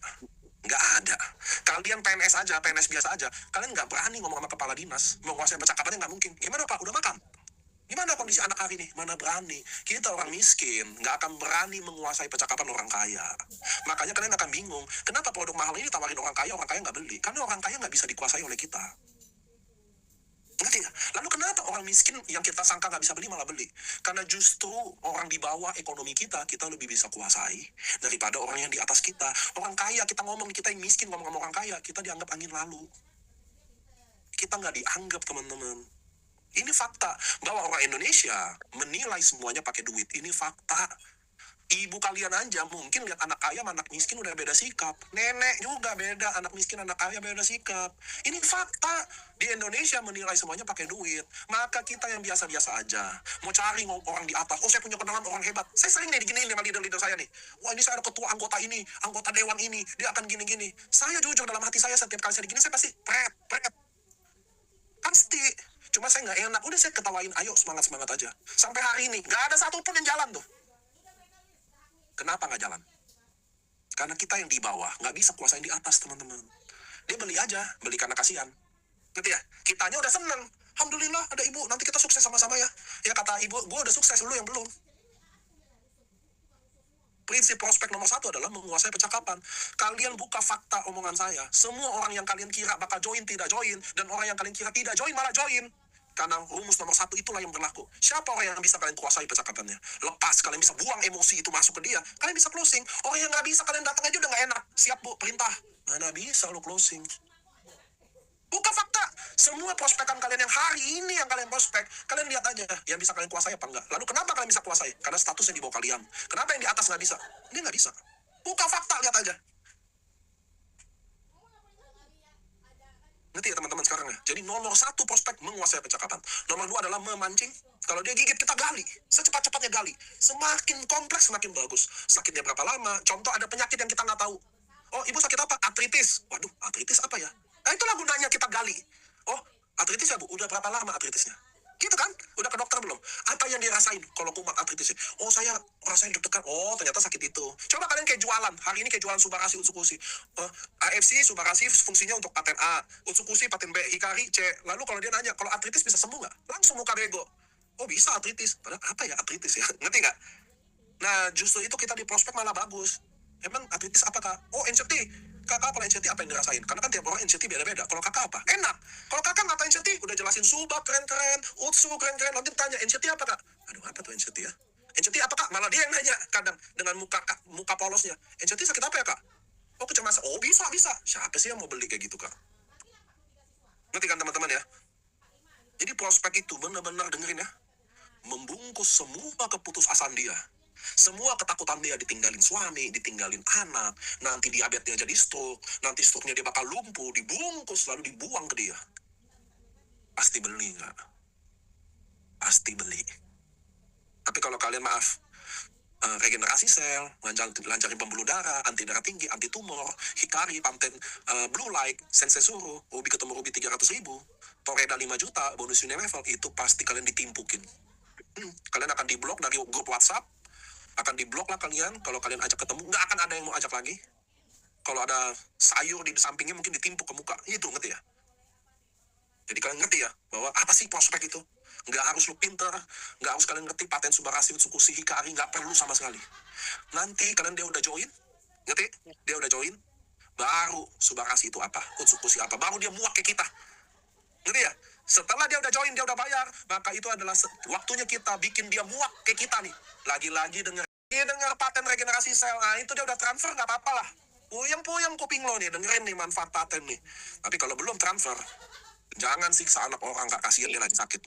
Nggak ada. Kalian PNS aja, PNS biasa aja, kalian nggak berani ngomong sama kepala dinas. Menguasai percakapannya nggak mungkin. Gimana Pak? Udah makan? Gimana kondisi anak hari ini? Mana berani? Kita orang miskin, nggak akan berani menguasai percakapan orang kaya. Makanya kalian akan bingung, kenapa produk mahal ini tawarin orang kaya nggak beli? Karena orang kaya nggak bisa dikuasai oleh kita. Ngerti nggak? Lalu kenapa orang miskin yang kita sangka nggak bisa beli malah beli? Karena justru orang di bawah ekonomi kita lebih bisa kuasai daripada orang yang di atas kita. Orang kaya, kita ngomong, kita yang miskin ngomong sama orang kaya, kita dianggap angin lalu. Kita nggak dianggap, teman-teman. Ini fakta, bahwa orang Indonesia menilai semuanya pakai duit. Ini fakta. Ibu kalian aja mungkin lihat anak kaya sama anak miskin udah beda sikap. Nenek juga beda, anak miskin, anak kaya beda sikap. Ini fakta. Di Indonesia menilai semuanya pakai duit. Maka kita yang biasa-biasa aja mau cari orang di atas. Oh, saya punya kenalan orang hebat. Saya sering nih diginiin sama leader-leader saya nih. Wah, ini saya ada ketua anggota ini, anggota dewan ini, dia akan gini-gini. Saya jujur dalam hati saya, setiap kali saya digini, saya pasti pret. Pasti. Cuma saya nggak enak. Udah saya ketawain, ayo semangat-semangat aja. Sampai hari ini, nggak ada satupun yang jalan tuh. Kenapa nggak jalan? Karena kita yang di bawah nggak bisa kuasain di atas, teman-teman. Dia beli aja, beli karena kasihan. Ngerti ya? Kitanya udah seneng. Alhamdulillah ada ibu, nanti kita sukses sama-sama ya. Ya kata ibu, gue udah sukses, lu yang belum. Prinsip prospek nomor 1 adalah menguasai percakapan. Kalian buka fakta omongan saya. Semua orang yang kalian kira bakal join, tidak join. Dan orang yang kalian kira tidak join, malah join. Karena rumus nomor 1 itulah yang berlaku. Siapa orang yang bisa kalian kuasai percakapannya? Lepas, kalian bisa buang emosi itu masuk ke dia. Kalian bisa closing. Orang yang nggak bisa, kalian datang aja udah nggak enak. Siap bu, perintah. Mana bisa lu closing? Buka fakta. Semua prospekan kalian yang hari ini yang kalian prospek, kalian lihat aja yang bisa kalian kuasai apa enggak. Lalu kenapa kalian bisa kuasai? Karena statusnya di bawah kalian. Kenapa yang di atas nggak bisa? Dia nggak bisa. Buka fakta, lihat aja. Ngerti ya teman-teman sekarang ya? Jadi nomor 1 prospek menguasai percakapan. Nomor 2 adalah memancing. Kalau dia gigit, kita gali. Secepat-cepatnya gali. Semakin kompleks, semakin bagus. Sakitnya berapa lama? Contoh ada penyakit yang kita nggak tahu. Oh, ibu sakit apa? Artritis. Waduh, artritis apa ya? Nah, itulah gunanya kita gali. Oh, Artritis ya Bu, udah berapa lama artritisnya? Gitu kan? Udah ke dokter belum? Apa yang dirasain kalau kumat artritis? Oh saya rasain deg-degan. Oh ternyata sakit itu. Coba kalian kayak jualan. Hari ini kayak jualan Subarasi, Utsukushi. AFC, Subarasi fungsinya untuk paten A. Utsukushi paten B. Hikari C. Lalu kalau dia nanya, kalau artritis bisa sembuh nggak? Langsung muka bego. Oh bisa artritis. Padahal apa ya artritis ya? Ngerti nggak? Nah justru itu kita di prospek malah bagus. Emang artritis apa kak? Oh NCT. Kakak kalau NCT apa yang dirasain? Karena kan tiap orang NCT beda-beda. Kalau kakak apa? Enak. Kalau kakak ngatain NCT, udah jelasin Suba keren-keren, Utsu keren-keren. Nanti tanya NCT apa kak? Aduh apa tuh NCT ya? NCT apa kak? Malah dia yang nanya kadang dengan muka polosnya. NCT sakit apa ya kak? Oh kecemasan. Oh bisa. Siapa sih yang mau beli kayak gitu kak? Ngerti kan teman-teman ya? Jadi prospek itu benar-benar dengerin ya. Membungkus semua keputusasaan dia. Semua ketakutan dia ditinggalin suami, ditinggalin anak, nanti diabetesnya jadi stroke, nanti stroke-nya dia bakal lumpuh, dibungkus lalu dibuang ke dia. Pasti beli nggak? Pasti beli. Tapi kalau kalian maaf, regenerasi sel, lancarin pembuluh darah, anti darah tinggi, anti tumor, Hikari, Pantene, Blue Light, Sensesuru, Ruby ketemu Ruby 300.000, Toreda 5 juta, bonus Unilevel, itu pasti kalian ditimpukin. Kalian akan diblok dari grup WhatsApp, akan diblok lah kalian. Kalau kalian ajak ketemu, nggak akan ada yang mau ajak lagi. Kalau ada sayur di sampingnya mungkin ditimpuk ke muka. Itu ngerti ya? Jadi kalian ngerti ya bahwa apa sih prospek itu? Nggak harus lu pinter, nggak harus kalian ngerti paten Subarasi, Utsukushi, Hikari, nggak perlu sama sekali. Nanti kalian dia udah join, ngerti? Dia udah join, baru Subarasi itu apa, Utsukushi apa, baru dia muak ke kita. Ngerti ya? Setelah dia udah join, dia udah bayar, maka itu adalah waktunya kita bikin dia muak ke kita nih. Lagi-lagi dengar paten regenerasi sel, nah itu dia udah transfer, nggak apa-apa lah. Puyeng-puyeng kuping lo nih, dengerin nih manfaat paten nih. Tapi kalau belum transfer, jangan siksa anak orang, nggak kasihan dia lagi sakit.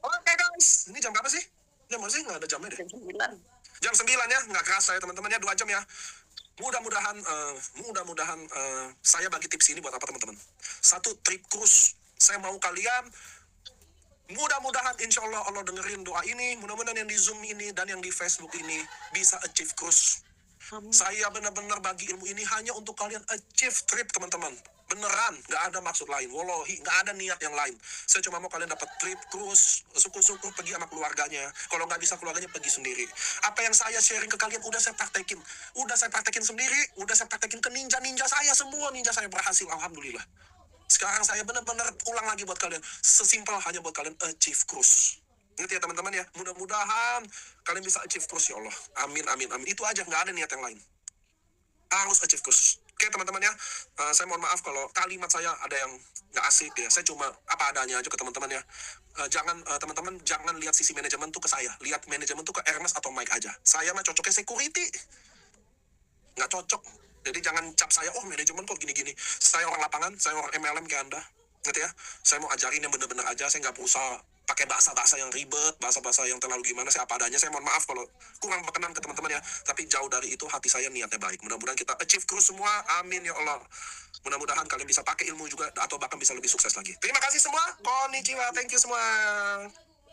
Oke guys, ini jam berapa sih? Jam berapa sih? Nggak ada jamnya deh. Jam 9 ya, nggak kerasa ya teman-teman ya, 2 jam ya. Mudah-mudahan saya bagi tips ini buat apa teman-teman. 1, trip cruise. Saya mau kalian, mudah-mudahan insya Allah Allah dengerin doa ini. Mudah-mudahan yang di Zoom ini dan yang di Facebook ini bisa achieve cruise. Saya benar-benar bagi ilmu ini hanya untuk kalian achieve trip teman-teman. Beneran, nggak ada maksud lain. Wallahi, nggak ada niat yang lain. Saya cuma mau kalian dapat trip, cruise, syukur-syukur pergi sama keluarganya. Kalau nggak bisa keluarganya pergi sendiri. Apa yang saya sharing ke kalian udah saya praktekin. Udah saya praktekin sendiri, udah saya praktekin ke ninja-ninja saya. Semua ninja saya berhasil, alhamdulillah. Sekarang saya benar-benar ulang lagi buat kalian. Sesimpel hanya buat kalian achieve cruise. Ngerti ya teman-teman ya? Mudah-mudahan kalian bisa achieve cruise ya Allah. Amin, amin, amin. Itu aja, nggak ada niat yang lain. Harus achieve cruise. Oke teman-teman ya, saya mohon maaf kalau kalimat saya ada yang nggak asik ya. Saya cuma apa adanya aja ke teman-teman ya. Teman-teman jangan lihat sisi manajemen tuh ke saya. Lihat manajemen tuh ke Ernest atau Mike aja. Saya mah cocoknya security. Nggak cocok. Jadi jangan cap saya, oh manajemen kok gini-gini. Saya orang lapangan, saya orang MLM kayak Anda. Ngerti ya? Saya mau ajarin yang bener-bener aja. Saya nggak berusaha pakai bahasa-bahasa yang ribet, bahasa-bahasa yang terlalu gimana, saya apa adanya. Saya mohon maaf kalau kurang berkenan ke teman-teman ya. Tapi jauh dari itu hati saya niatnya baik. Mudah-mudahan kita achieve cruise semua. Amin ya Allah. Mudah-mudahan kalian bisa pakai ilmu juga atau bahkan bisa lebih sukses lagi. Terima kasih semua. Konnichiwa. Thank you semua.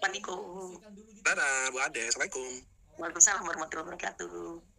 Assalamualaikum. Dadah Bu Ade. Assalamualaikum. Waalaikumsalam warahmatullahi wabarakatuh.